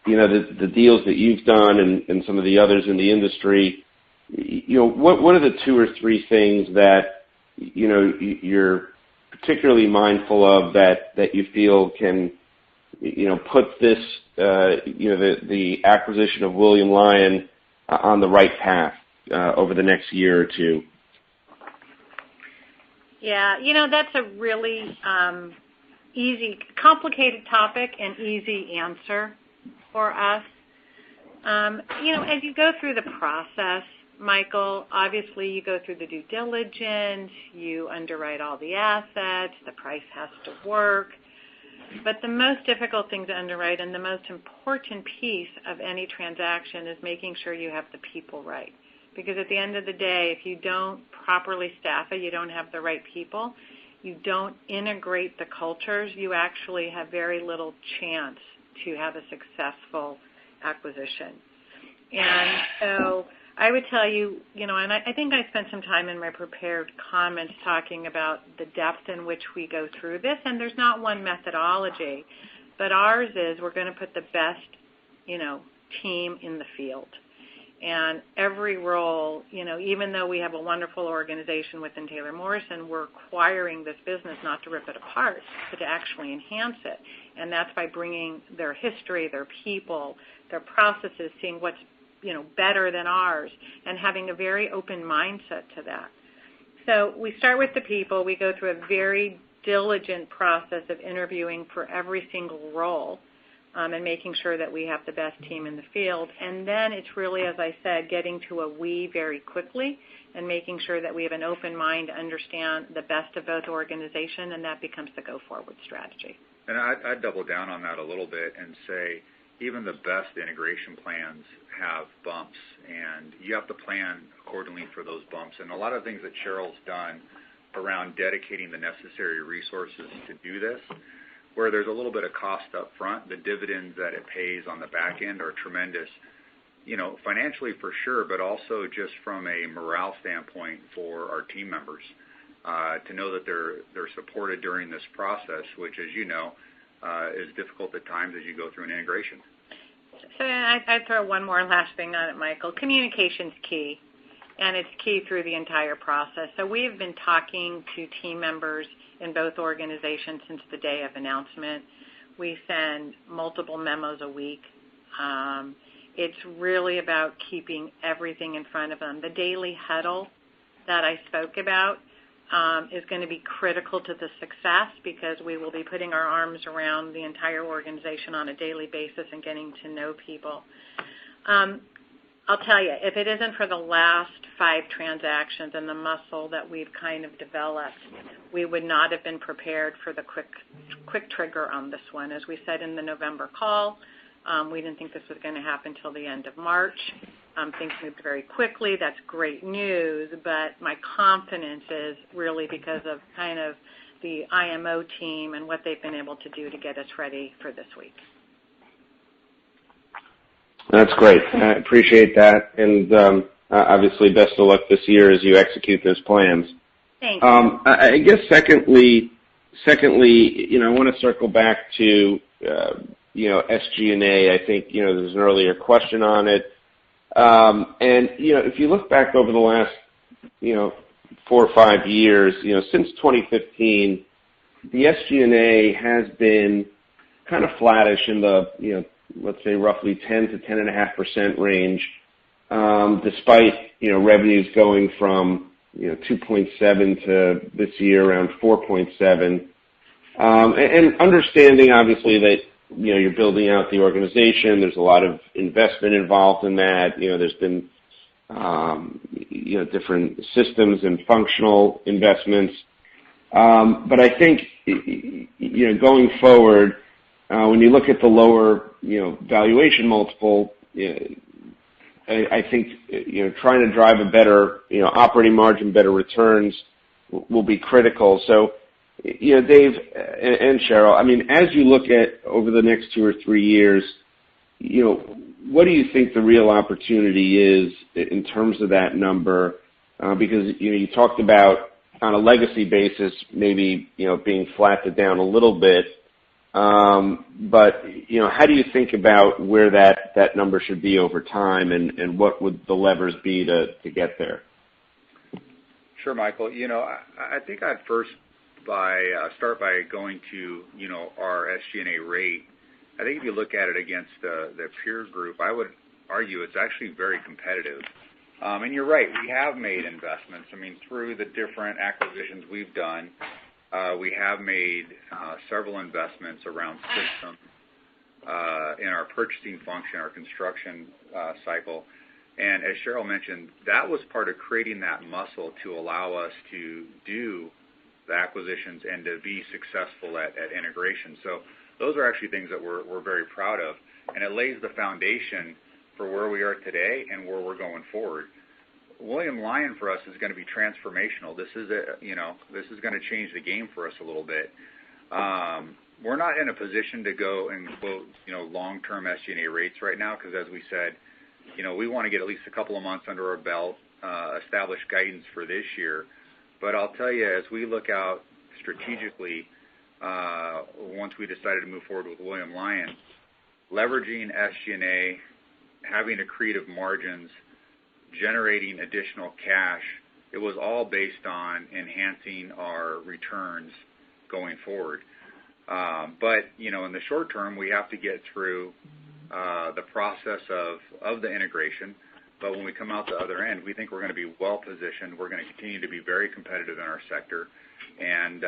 Speaker 7: the deals that you've done and some of the others in the industry, what are the 2 or 3 things that you're particularly mindful of that you feel can put this the acquisition of William Lyon on the right path over the next year or 2?
Speaker 3: Yeah, that's a really complicated topic and easy answer. for us. As you go through the process, Michael, obviously you go through the due diligence, you underwrite all the assets, the price has to work. But the most difficult thing to underwrite and the most important piece of any transaction is making sure you have the people right. Because at the end of the day, if you don't properly staff it, you don't have the right people, you don't integrate the cultures, you actually have very little chance to have a successful acquisition. And so I would tell you, and I think I spent some time in my prepared comments talking about the depth in which we go through this, and there's not one methodology, but ours is we're going to put the best, team in the field. And every role, even though we have a wonderful organization within Taylor Morrison, we're acquiring this business not to rip it apart, but to actually enhance it. And that's by bringing their history, their people, their processes, seeing what's better than ours, and having a very open mindset to that. So we start with the people. We go through a very diligent process of interviewing for every single role and making sure that we have the best team in the field. And then it's really, as I said, getting to a we very quickly and making sure that we have an open mind to understand the best of both organizations, and that becomes the go-forward strategy.
Speaker 4: And I'd double down on that a little bit and say even the best integration plans have bumps, and you have to plan accordingly for those bumps. And a lot of things that Sheryl's done around dedicating the necessary resources to do this, where there's a little bit of cost up front, the dividends that it pays on the back end are tremendous, financially for sure, but also just from a morale standpoint for our team members, to know that they're supported during this process, which, as you know, is difficult at times as you go through an integration.
Speaker 3: So I'd throw one more last thing on it, Michael. Communication's key, and it's key through the entire process. So we have been talking to team members in both organizations since the day of announcement. We send multiple memos a week. It's really about keeping everything in front of them. The daily huddle that I spoke about is going to be critical to the success, because we will be putting our arms around the entire organization on a daily basis and getting to know people. I'll tell you, if it isn't for the last 5 transactions and the muscle that we've kind of developed, we would not have been prepared for the quick trigger on this one. As we said in the November call, we didn't think this was going to happen until the end of March. Things moved very quickly. That's great news, but my confidence is really because of kind of the IMO team and what they've been able to do to get us ready for this week.
Speaker 7: That's great. I appreciate that. And obviously, best of luck this year as you execute those plans.
Speaker 3: Thank you.
Speaker 7: I guess secondly, I want to circle back to, SG&A. I think, there's an earlier question on it. And, if you look back over the last, 4 or 5 years, since 2015, the SG&A has been kind of flattish in the, let's say roughly 10 to 10.5% range, despite, revenues going from, 2.7 to this year around 4.7. And understanding, obviously, that, you're building out the organization. There's a lot of investment involved in that. There's been, different systems and functional investments. But I think, going forward, when you look at the lower, valuation multiple, I think, trying to drive a better, operating margin, better returns will be critical. So, Dave and Sheryl, I mean, as you look at over the next 2 or 3 years, what do you think the real opportunity is in terms of that number? Because, you talked about on a legacy basis, maybe, being flattened down a little bit. But, how do you think about where that number should be over time, and what would the levers be to get there?
Speaker 4: Sure, Michael. I think I'd first start by going to, our SG&A rate. I think if you look at it against the peer group, I would argue it's actually very competitive. And you're right, we have made investments. I mean, through the different acquisitions we've done, we have made several investments around systems, in our purchasing function, our construction cycle. And as Sheryl mentioned, that was part of creating that muscle to allow us to do the acquisitions and to be successful at integration. So those are actually things that we're very proud of, and it lays the foundation for where we are today and where we're going forward. William Lyon for us is going to be transformational. This is going to change the game for us a little bit. We're not in a position to go and quote long-term SG&A rates right now because, as we said, we want to get at least a couple of months under our belt, establish guidance for this year. But I'll tell you, as we look out strategically, once we decided to move forward with William Lyon, leveraging SG&A, having accretive margins, generating additional cash, it was all based on enhancing our returns going forward. But, in the short term, we have to get through the process of the integration. But when we come out the other end, we think we're going to be well positioned. We're going to continue to be very competitive in our sector and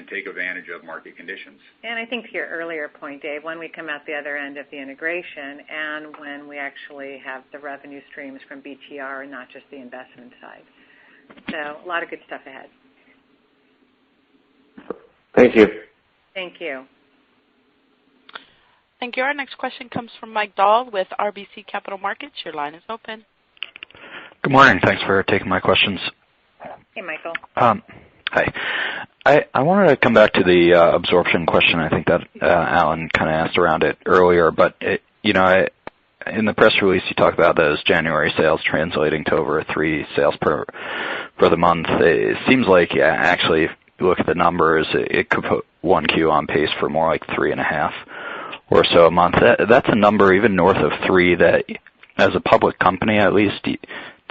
Speaker 4: take advantage of market conditions.
Speaker 3: And I think to your earlier point, Dave, when we come out the other end of the integration and when we actually have the revenue streams from BTR and not just the investment side. So a lot of good stuff ahead.
Speaker 7: Thank you.
Speaker 3: Thank you.
Speaker 1: Thank you. Our next question comes from Mike Dahl with RBC Capital Markets. Your line is open.
Speaker 8: Good morning. Thanks for taking my questions.
Speaker 3: Hey, Michael.
Speaker 8: Hi. I wanted to come back to the absorption question. I think that Alan kind of asked around it earlier, but in the press release you talked about those January sales translating to over 3 sales per the month. It seems like actually, if you look at the numbers, it could put 1Q on pace for more like 3.5 or so a month. That's a number even north of 3 that, as a public company at least,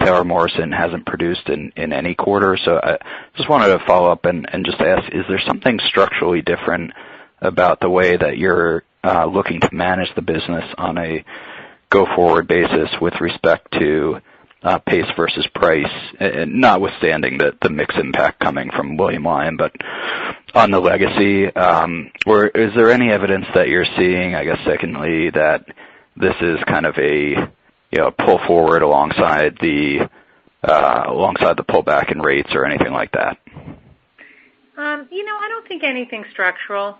Speaker 8: Taylor Morrison hasn't produced in any quarter. So I just wanted to follow up and just ask, is there something structurally different about the way that you're looking to manage the business on a go-forward basis with respect to pace versus price, notwithstanding the mix impact coming from William Lyon, but on the legacy, or is there any evidence that you're seeing, I guess, secondly, that this is kind of a pull forward alongside the pullback in rates or anything like that?
Speaker 3: I don't think anything structural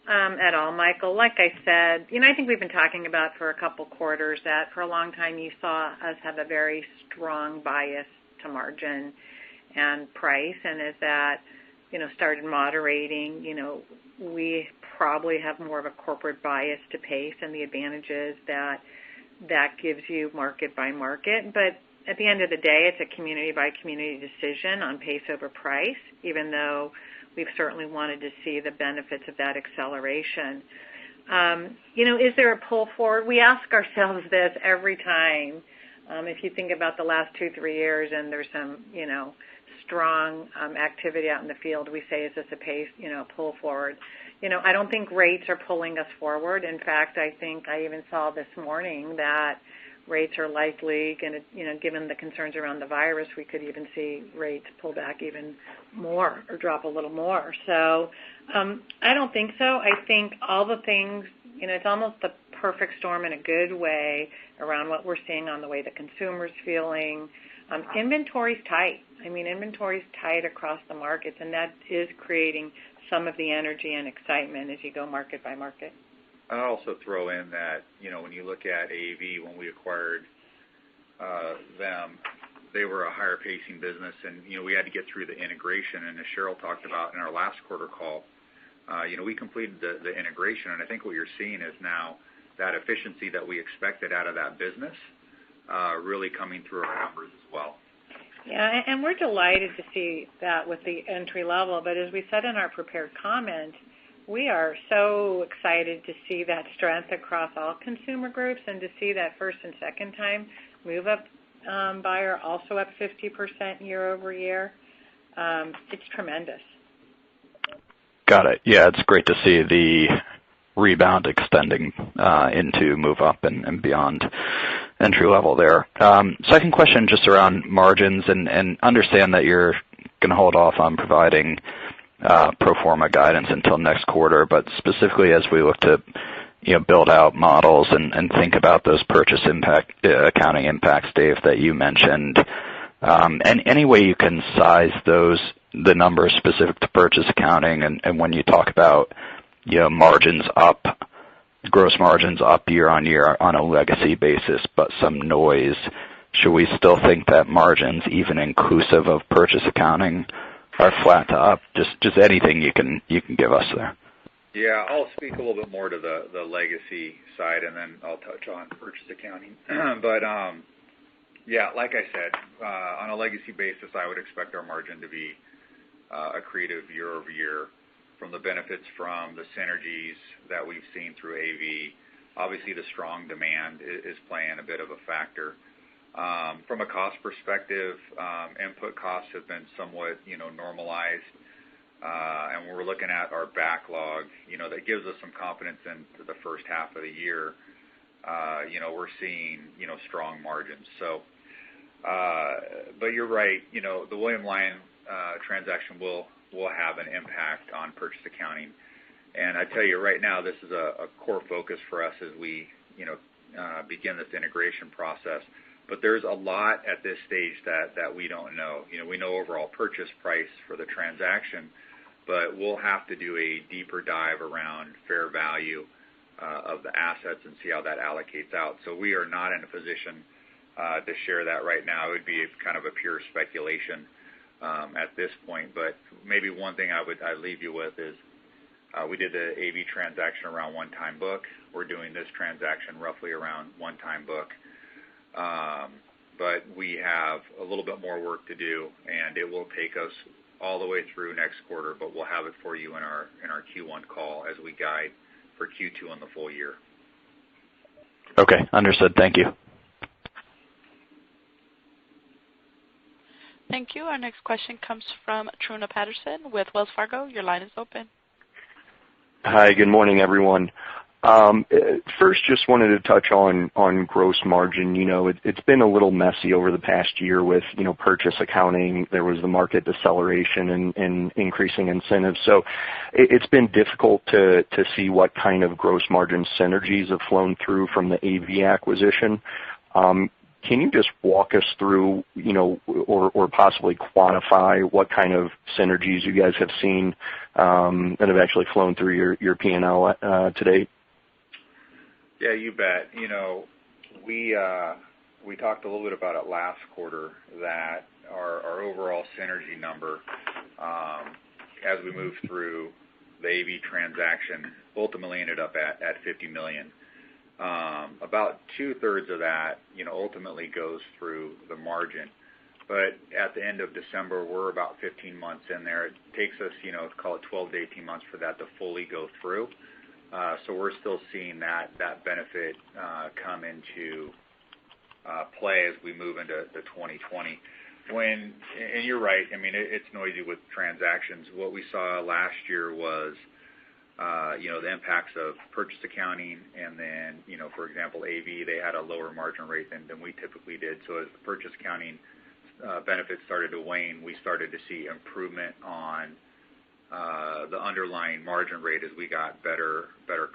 Speaker 3: at all, Michael. Like I said, I think we've been talking about for a couple quarters that for a long time you saw us have a very strong bias to margin and price, and as that started moderating, we probably have more of a corporate bias to pace and the advantages that gives you market by market. But at the end of the day, it's a community by community decision on pace over price, even though we've certainly wanted to see the benefits of that acceleration. Is there a pull forward? We ask ourselves this every time. If you think about the last 2-3 years and there's some, strong activity out in the field, we say, is this a pace, pull forward? I don't think rates are pulling us forward. In fact, I think I even saw this morning that rates are likely going to, given the concerns around the virus, we could even see rates pull back even more or drop a little more. So I don't think so. I think all the things, it's almost the perfect storm in a good way around what we're seeing on the way the consumer's feeling. Inventory's tight. Inventory's tight across the markets, and that is creating some of the energy and excitement as you go market by market.
Speaker 4: I'll also throw in that, when you look at AAV, when we acquired them, they were a higher pacing business, and, we had to get through the integration. And as Sheryl talked about in our last quarter call, we completed the integration, and I think what you're seeing is now that efficiency that we expected out of that business really coming through our numbers as well.
Speaker 3: Yeah, and we're delighted to see that with the entry level. But as we said in our prepared comment, we are so excited to see that strength across all consumer groups and to see that first and second time move up buyer also up 50% year over year. It's tremendous.
Speaker 8: Got it. Yeah, it's great to see the rebound extending into move up and beyond entry level there. Second question, just around margins, and understand that you're going to hold off on providing pro forma guidance until next quarter, but specifically as we look to build out models and think about those purchase accounting impacts, Dave, that you mentioned. And any way you can size the numbers specific to purchase accounting, and when you talk about margins up, gross margins up year on year on a legacy basis, but some noise. Should we still think that margins, even inclusive of purchase accounting, are flat to up? Just anything you can give us there.
Speaker 4: Yeah, I'll speak a little bit more to the legacy side, and then I'll touch on purchase accounting. But yeah, like I said, on a legacy basis, I would expect our margin to be accretive year over year from the benefits from the synergies that we've seen through AV. Obviously, the strong demand is playing a bit of a factor. From a cost perspective, input costs have been somewhat, normalized. And when we're looking at our backlog, that gives us some confidence in the first half of the year. We're seeing, strong margins. So, but you're right. The William Lyon transaction will have an impact on purchase accounting. And I tell you right now, this is a core focus for us as we, begin this integration process. But there's a lot at this stage that we don't know. We know overall purchase price for the transaction, but we'll have to do a deeper dive around fair value of the assets and see how that allocates out. So we are not in a position to share that right now. It would be kind of a pure speculation at this point. But maybe one thing I'd leave you with is we did the AV transaction around one-time book. We're doing this transaction roughly around one-time book. But we have a little bit more work to do, and it will take us all the way through next quarter, but we'll have it for you in our Q1 call as we guide for Q2 on the full year.
Speaker 8: Okay, understood. Thank you.
Speaker 1: Thank you. Our next question comes from Truna Patterson with Wells Fargo. Your line is open.
Speaker 9: Hi, good morning, everyone. First, just wanted to touch on gross margin. It's been a little messy over the past year with, purchase accounting. There was the market deceleration and increasing incentives. So it's been difficult to see what kind of gross margin synergies have flown through from the AV acquisition. Can you just walk us through, or possibly quantify what kind of synergies you guys have seen that have actually flown through your P&L to date?
Speaker 4: Yeah, you bet. We talked a little bit about it last quarter that our overall synergy number, as we moved through the AV transaction, ultimately ended up at $50 million. About 2/3 of that, ultimately goes through the margin. But at the end of December, we're about 15 months in there. It takes us, call it 12 to 18 months for that to fully go through. So we're still seeing that benefit come into play as we move into 2020. And you're right, it's noisy with transactions. What we saw last year was, the impacts of purchase accounting, and then, for example, AV, they had a lower margin rate than we typically did. So as the purchase accounting benefits started to wane, we started to see improvement on the underlying margin rate as we got better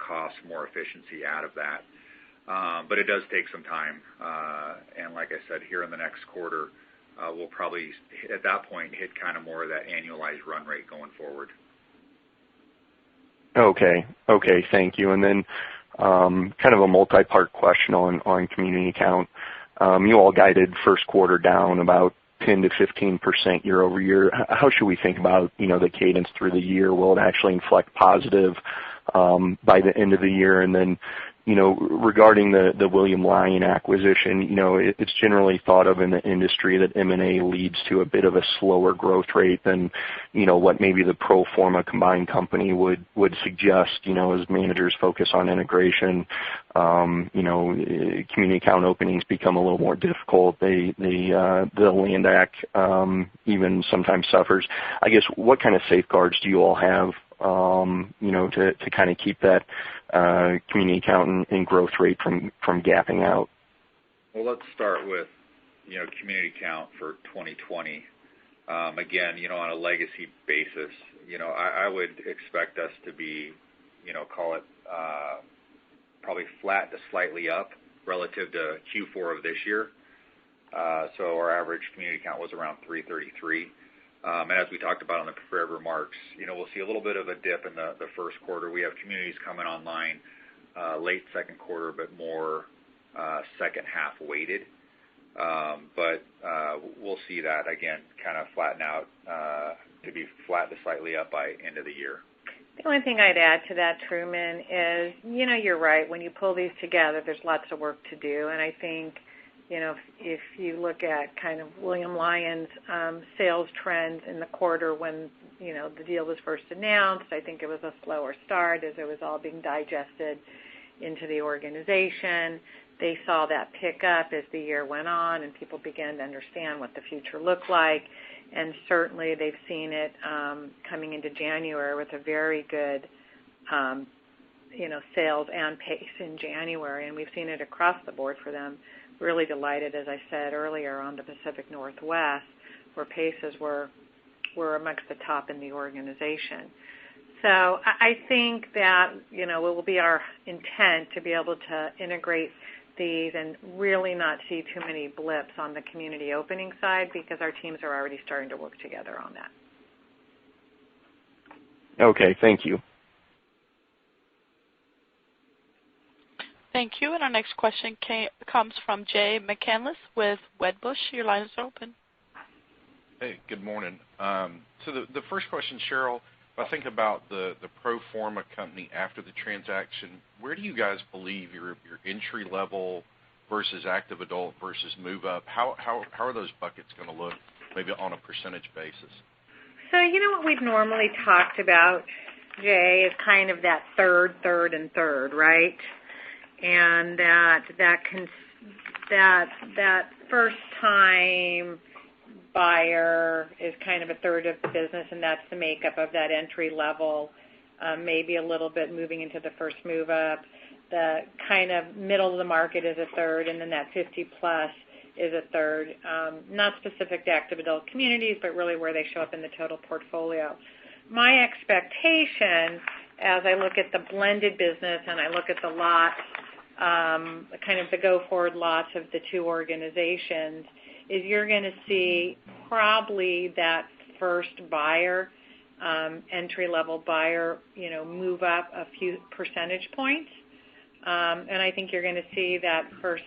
Speaker 4: costs, more efficiency out of that. But it does take some time. And like I said, here in the next quarter, we'll probably, at that point, hit kind of more of that annualized run rate going forward. Okay, thank you. And then kind of a multi-part question on community count. You all guided first quarter down about 10 to 15% year over year. How should we think about, the cadence through the year? Will it actually inflect positive by the end of the year? And then, regarding the William Lyon acquisition, it's generally thought of in the industry that M&A leads to a bit of a slower growth rate than, what maybe the pro forma combined company would suggest, as managers focus on integration. Community count openings become a little more difficult. The land act even sometimes suffers. I guess, what kind of safeguards do you all have, to kind of keep that community count and growth rate from gapping out? Well, let's start with, community count for 2020. Again, on a legacy basis, I would expect us to be, call it probably flat to slightly up relative to Q4 of this year. So our average community count was around 333. And as we talked about in the prepared remarks, we'll see a little bit of a dip in the first quarter. We have communities coming online late second quarter, but more second half weighted. But we'll see that, again, kind of flatten out to be flat to slightly up by end of the year.
Speaker 3: The only thing I'd add to that, Truman, is, you're right. When you pull these together, there's lots of work to do. And I think, if you look at kind of William Lyon's sales trends in the quarter when, the deal was first announced, I think it was a slower start as it was all being digested into the organization. They saw that pick up as the year went on and people began to understand what the future looked like. And certainly they've seen it coming into January with a very good, sales and pace in January. And we've seen it across the board for them. Really delighted, as I said earlier, on the Pacific Northwest, where paces were amongst the top in the organization. So I think that, it will be our intent to be able to integrate these and really not see too many blips on the community opening side because our teams are already starting to work together on that.
Speaker 9: Okay, thank you.
Speaker 1: Thank you. And our next question comes from Jay McCanless with Wedbush. Your line is open.
Speaker 10: Hey, good morning. So the first question, Sheryl, if I think about the pro forma company after the transaction, where do you guys believe your entry level versus active adult versus move up? How are those buckets going to look, maybe on a percentage basis?
Speaker 3: So what we've normally talked about, Jay, is kind of that third, and third, right? And that first time buyer is kind of a third of the business, and that's the makeup of that entry level, maybe a little bit moving into the first move up. The kind of middle of the market is a third, and then that 50 plus is a third. Not specific to active adult communities, but really where they show up in the total portfolio. My expectation, as I look at the blended business and I look at the lots, kind of the go-forward lots of the two organizations, is you're going to see probably that first buyer, entry-level buyer, move up a few percentage points. And I think you're going to see that first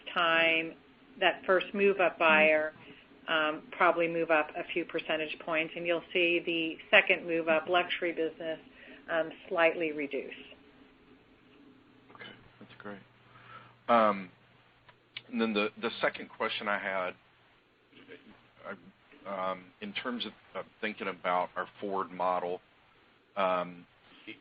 Speaker 3: move-up buyer probably move up a few percentage points, and you'll see the second move-up luxury business slightly reduce.
Speaker 10: Okay, that's great. And then the second question I had, in terms of thinking about our forward model,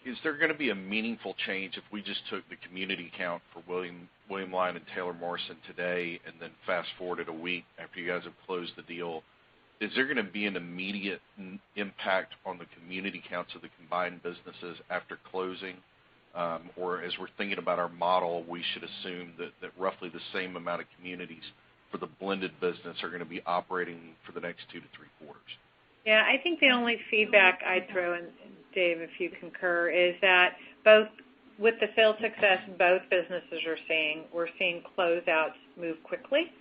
Speaker 10: is there going to be a meaningful change if we just took the community count for William Lyon and Taylor Morrison today and then fast forwarded a week after you guys have closed the deal? Is there going to be an immediate impact on the community counts of the combined businesses after closing? Or as we're thinking about our model, we should assume that roughly the same amount of communities for the blended business are going to be operating for the next 2 to 3 quarters?
Speaker 3: Yeah, I think the only feedback I'd throw in, Dave, if you concur, is that both with the sales success both businesses are seeing, we're seeing closeouts move quickly.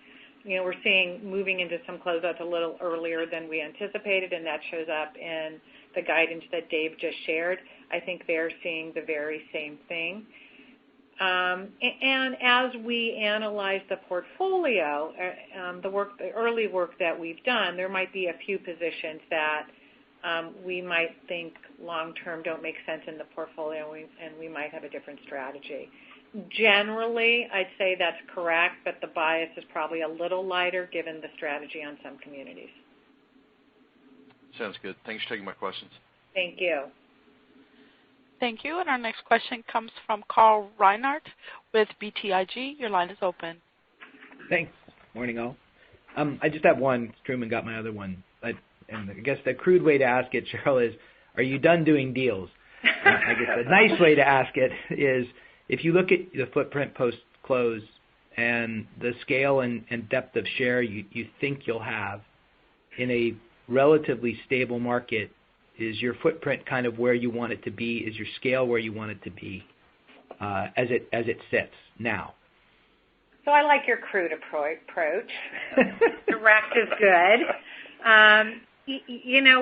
Speaker 3: We're seeing moving into some closeouts a little earlier than we anticipated, and that shows up in the guidance that Dave just shared. I think they're seeing the very same thing. And as we analyze the portfolio, the early work that we've done, there might be a few positions that we might think long-term don't make sense in the portfolio, and we might have a different strategy. Generally, I'd say that's correct, but the bias is probably a little lighter given the strategy on some communities.
Speaker 10: Sounds good. Thanks for taking my questions.
Speaker 3: Thank you.
Speaker 1: Thank you. And our next question comes from Carl Reinhardt with BTIG. Your line is open.
Speaker 11: Thanks. Morning, all. I just have one. Truman got my other one. And I guess the crude way to ask it, Sheryl, is, are you done doing deals? I guess the nice way to ask it is, if you look at the footprint post-close and the scale and depth of share you think you'll have in a relatively stable market, is your footprint kind of where you want it to be? Is your scale where you want it to be? as it sits now?
Speaker 3: So I like your crude approach. Direct is good.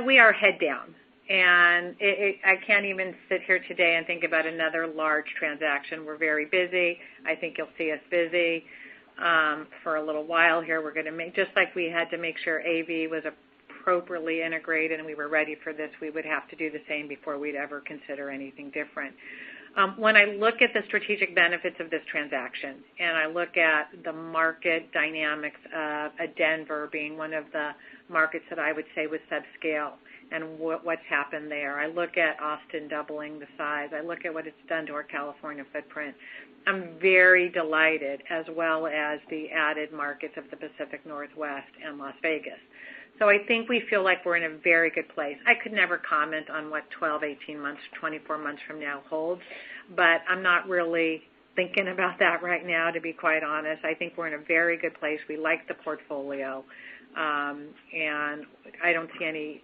Speaker 3: We are head down. And I can't even sit here today and think about another large transaction. We're very busy. I think you'll see us busy for a little while here. We're going to make, just like we had to make sure AV was appropriately integrated and we were ready for this, we would have to do the same before we'd ever consider anything different. When I look at the strategic benefits of this transaction and I look at the market dynamics of Denver being one of the markets that I would say was subscale, and what's happened there. I look at Austin doubling the size. I look at what it's done to our California footprint. I'm very delighted, as well as the added markets of the Pacific Northwest and Las Vegas. So I think we feel like we're in a very good place. I could never comment on what 12, 18 months, 24 months from now holds, but I'm not really thinking about that right now, to be quite honest. I think we're in a very good place. We like the portfolio, and I don't see any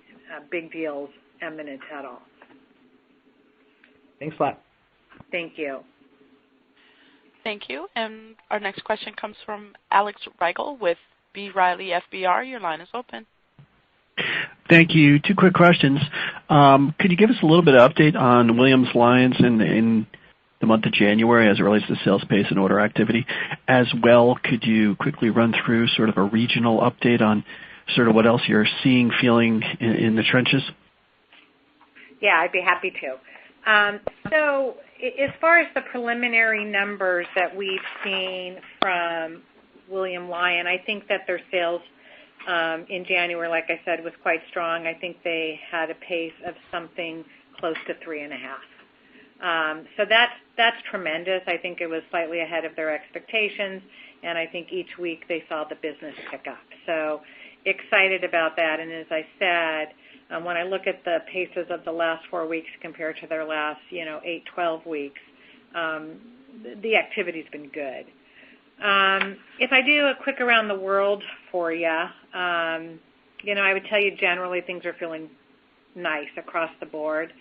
Speaker 3: big deals imminent at all.
Speaker 11: Thanks a lot.
Speaker 3: Thank you.
Speaker 1: Thank you. And our next question comes from Alex Rigel with B. Riley FBR. Your line is open.
Speaker 12: Thank you. Two quick questions. Could you give us a little bit of update on Williams Lyons in the month of January as it relates to sales pace and order activity? As well, could you quickly run through sort of a regional update on sort of what else you're seeing, feeling in the trenches?
Speaker 3: Yeah, I'd be happy to. So as far as the preliminary numbers that we've seen from William Lyon, I think that their sales in January, like I said, was quite strong. I think they had a pace of something close to 3.5. So that's tremendous. I think it was slightly ahead of their expectations, and I think each week they saw the business pick up. So excited about that. And as I said, when I look at the paces of the last 4 weeks compared to their last, 8, 12 weeks, the activity's been good. If I do a quick around the world for you, I would tell you generally things are feeling nice across the board.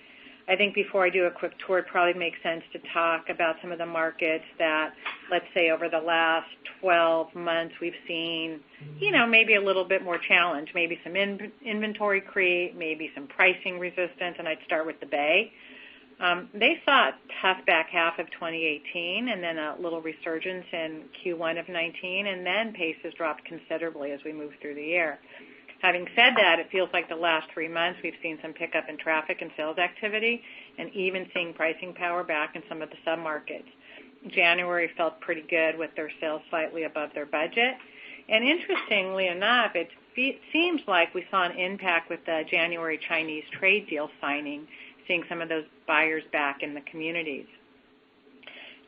Speaker 3: I think before I do a quick tour, it probably makes sense to talk about some of the markets that, let's say, over the last 12 months we've seen, maybe a little bit more challenge, maybe some inventory creep, maybe some pricing resistance, and I'd start with the Bay. They saw a tough back half of 2018 and then a little resurgence in Q1 of 19, and then paces dropped considerably as we moved through the year. Having said that, it feels like the last 3 months we've seen some pickup in traffic and sales activity and even seeing pricing power back in some of the submarkets. January felt pretty good with their sales slightly above their budget. And interestingly enough, it seems like we saw an impact with the January Chinese trade deal signing, seeing some of those buyers back in the communities.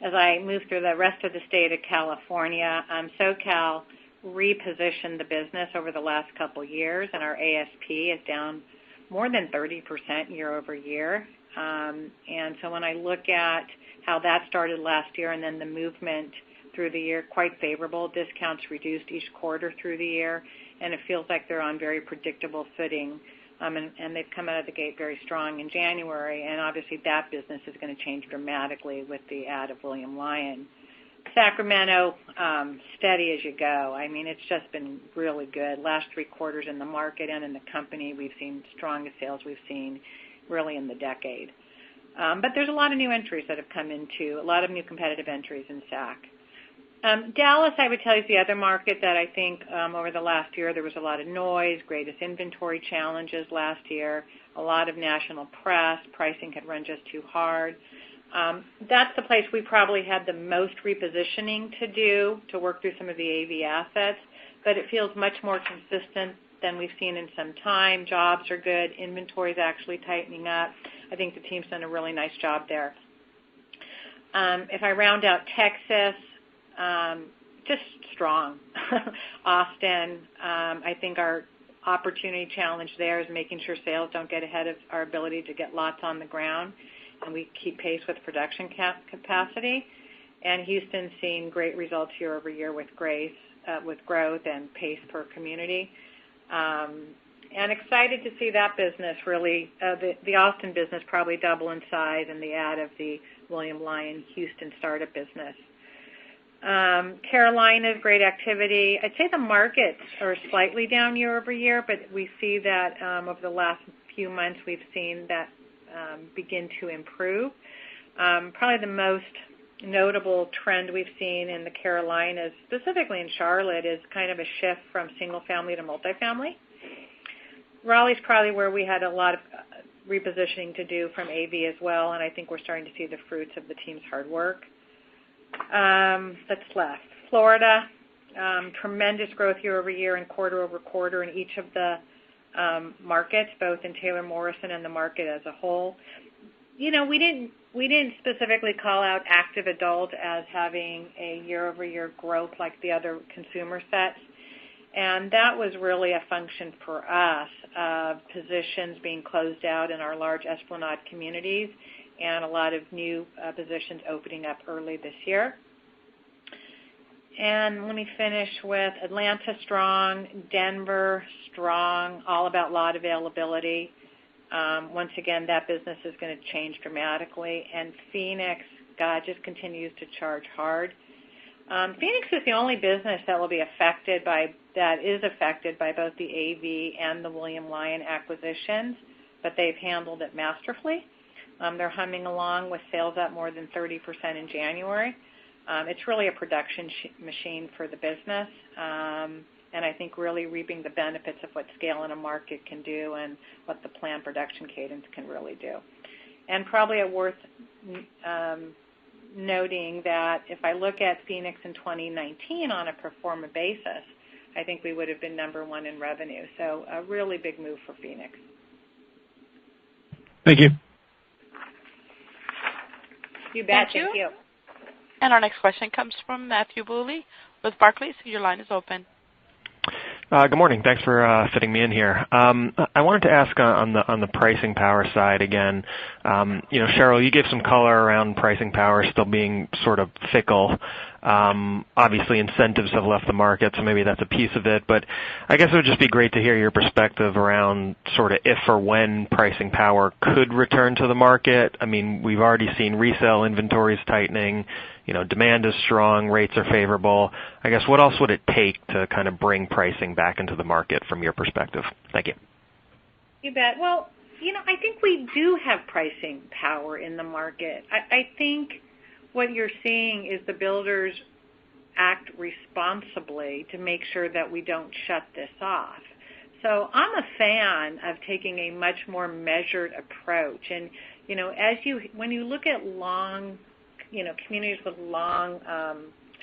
Speaker 3: As I move through the rest of the state of California, SoCal repositioned the business over the last couple years, and our ASP is down more than 30% year over year. And so when I look at how that started last year and then the movement through the year, quite favorable. Discounts reduced each quarter through the year, and it feels like they're on very predictable footing. And they've come out of the gate very strong in January, and obviously that business is going to change dramatically with the add of William Lyon. Sacramento, steady as you go. I mean, it's just been really good. Last 3 quarters in the market and in the company, we've seen strongest sales we've seen really in the decade. But there's a lot of new entries that have come into, a lot of new competitive entries in SAC. Dallas, I would tell you, is the other market that I think over the last year there was a lot of noise, greatest inventory challenges last year, a lot of national press, pricing had run just too hard. That's the place we probably had the most repositioning to do to work through some of the AV assets, but it feels much more consistent than we've seen in some time. Jobs are good. Inventory is actually tightening up. I think the team's done a really nice job there. If I round out Texas, just strong. Austin, I think our opportunity challenge there is making sure sales don't get ahead of our ability to get lots on the ground, and we keep pace with production capacity. And Houston's seen great results year over year with growth and pace per community. and excited to see that business really, the Austin business probably double in size and the add of the William Lyon Houston startup business. Carolinas, great activity. I'd say the markets are slightly down year over year, but we see that over the last few months we've seen that begin to improve. Probably the most notable trend we've seen in the Carolinas, specifically in Charlotte, is kind of a shift from single-family to multifamily. Raleigh's probably where we had a lot of repositioning to do from AV as well, and I think we're starting to see the fruits of the team's hard work. That's left. Florida, tremendous growth year over year and quarter over quarter in each of the markets, both in Taylor Morrison and the market as a whole. You know, we didn't specifically call out active adult as having a year over year growth like the other consumer sets, and that was really a function for us of positions being closed out in our large Esplanade communities and a lot of new positions opening up early this year. And let me finish with Atlanta strong, Denver strong, all about lot availability. Once again, that business is going to change dramatically. And Phoenix, God, just continues to charge hard. Phoenix is the only business that will be affected by both the AV and the William Lyon acquisitions, but they've handled it masterfully. They're humming along with sales up more than 30% in January. It's really a production machine for the business, and I think really reaping the benefits of what scale in a market can do and what the planned production cadence can really do. And probably worth noting that if I look at Phoenix in 2019 on a pro forma basis, I think we would have been number one in revenue. So a really big move for Phoenix.
Speaker 12: Thank you.
Speaker 3: You bet.
Speaker 1: Thank you. And our next question comes from Matthew Bouley with Barclays. Your line is open.
Speaker 13: Good morning. Thanks for fitting me in here. I wanted to ask on the pricing power side again. Sheryl, you gave some color around pricing power still being sort of fickle. Obviously, incentives have left the market, so maybe that's a piece of it. But I guess it would just be great to hear your perspective around sort of if or when pricing power could return to the market. I mean, we've already seen resale inventories tightening. Demand is strong, rates are favorable. I guess what else would it take to kind of bring pricing back into the market from your perspective? Thank you.
Speaker 3: You bet. Well, I think we do have pricing power in the market. I think what you're seeing is the builders act responsibly to make sure that we don't shut this off. So I'm a fan of taking a much more measured approach. And, when you look at long communities with long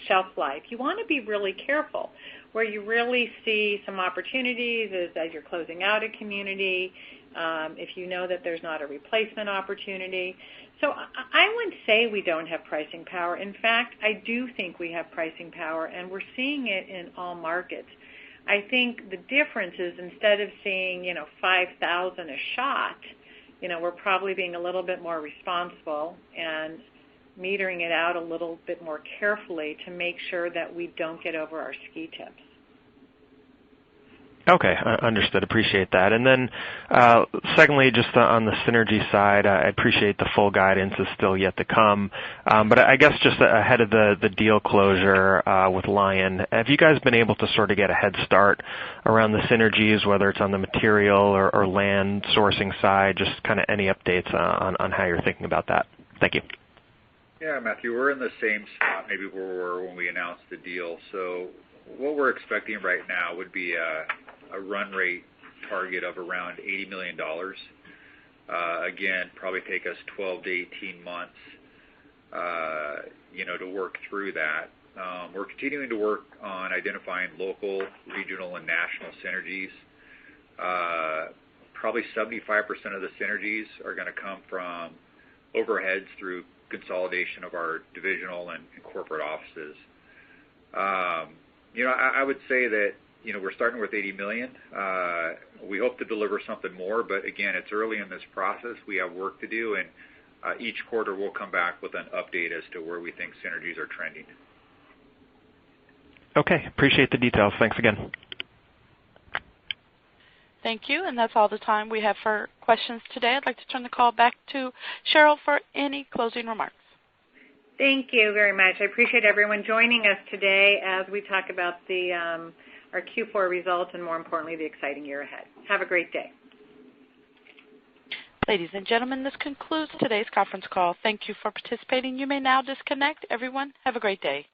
Speaker 3: shelf life, you want to be really careful. Where you really see some opportunities is as you're closing out a community, if you know that there's not a replacement opportunity. So I wouldn't say we don't have pricing power. In fact, I do think we have pricing power, and we're seeing it in all markets. I think the difference is instead of seeing, $5,000 a shot, we're probably being a little bit more responsible and metering it out a little bit more carefully to make sure that we don't get over our ski tips.
Speaker 13: Okay, understood. Appreciate that. And then secondly, just on the synergy side, I appreciate the full guidance is still yet to come. But I guess just ahead of the deal closure with Lyon, have you guys been able to sort of get a head start around the synergies, whether it's on the material or land sourcing side, just kind of any updates on how you're thinking about that? Thank you.
Speaker 4: Yeah, Matthew, we're in the same spot maybe where we were when we announced the deal. So what we're expecting right now would be a run rate target of around $80 million. Again, probably take us 12 to 18 months, to work through that. We're continuing to work on identifying local, regional, and national synergies. Probably 75% of the synergies are going to come from overheads through consolidation of our divisional and corporate offices. I would say that, we're starting with $80 million. We hope to deliver something more, but again, it's early in this process. We have work to do, and each quarter we'll come back with an update as to where we think synergies are trending.
Speaker 13: Okay, appreciate the details. Thanks again.
Speaker 1: Thank you, and that's all the time we have for questions today. I'd like to turn the call back to Sheryl for any closing remarks.
Speaker 3: Thank you very much. I appreciate everyone joining us today as we talk about our Q4 results and, more importantly, the exciting year ahead. Have a great day.
Speaker 1: Ladies and gentlemen, this concludes today's conference call. Thank you for participating. You may now disconnect. Everyone, have a great day.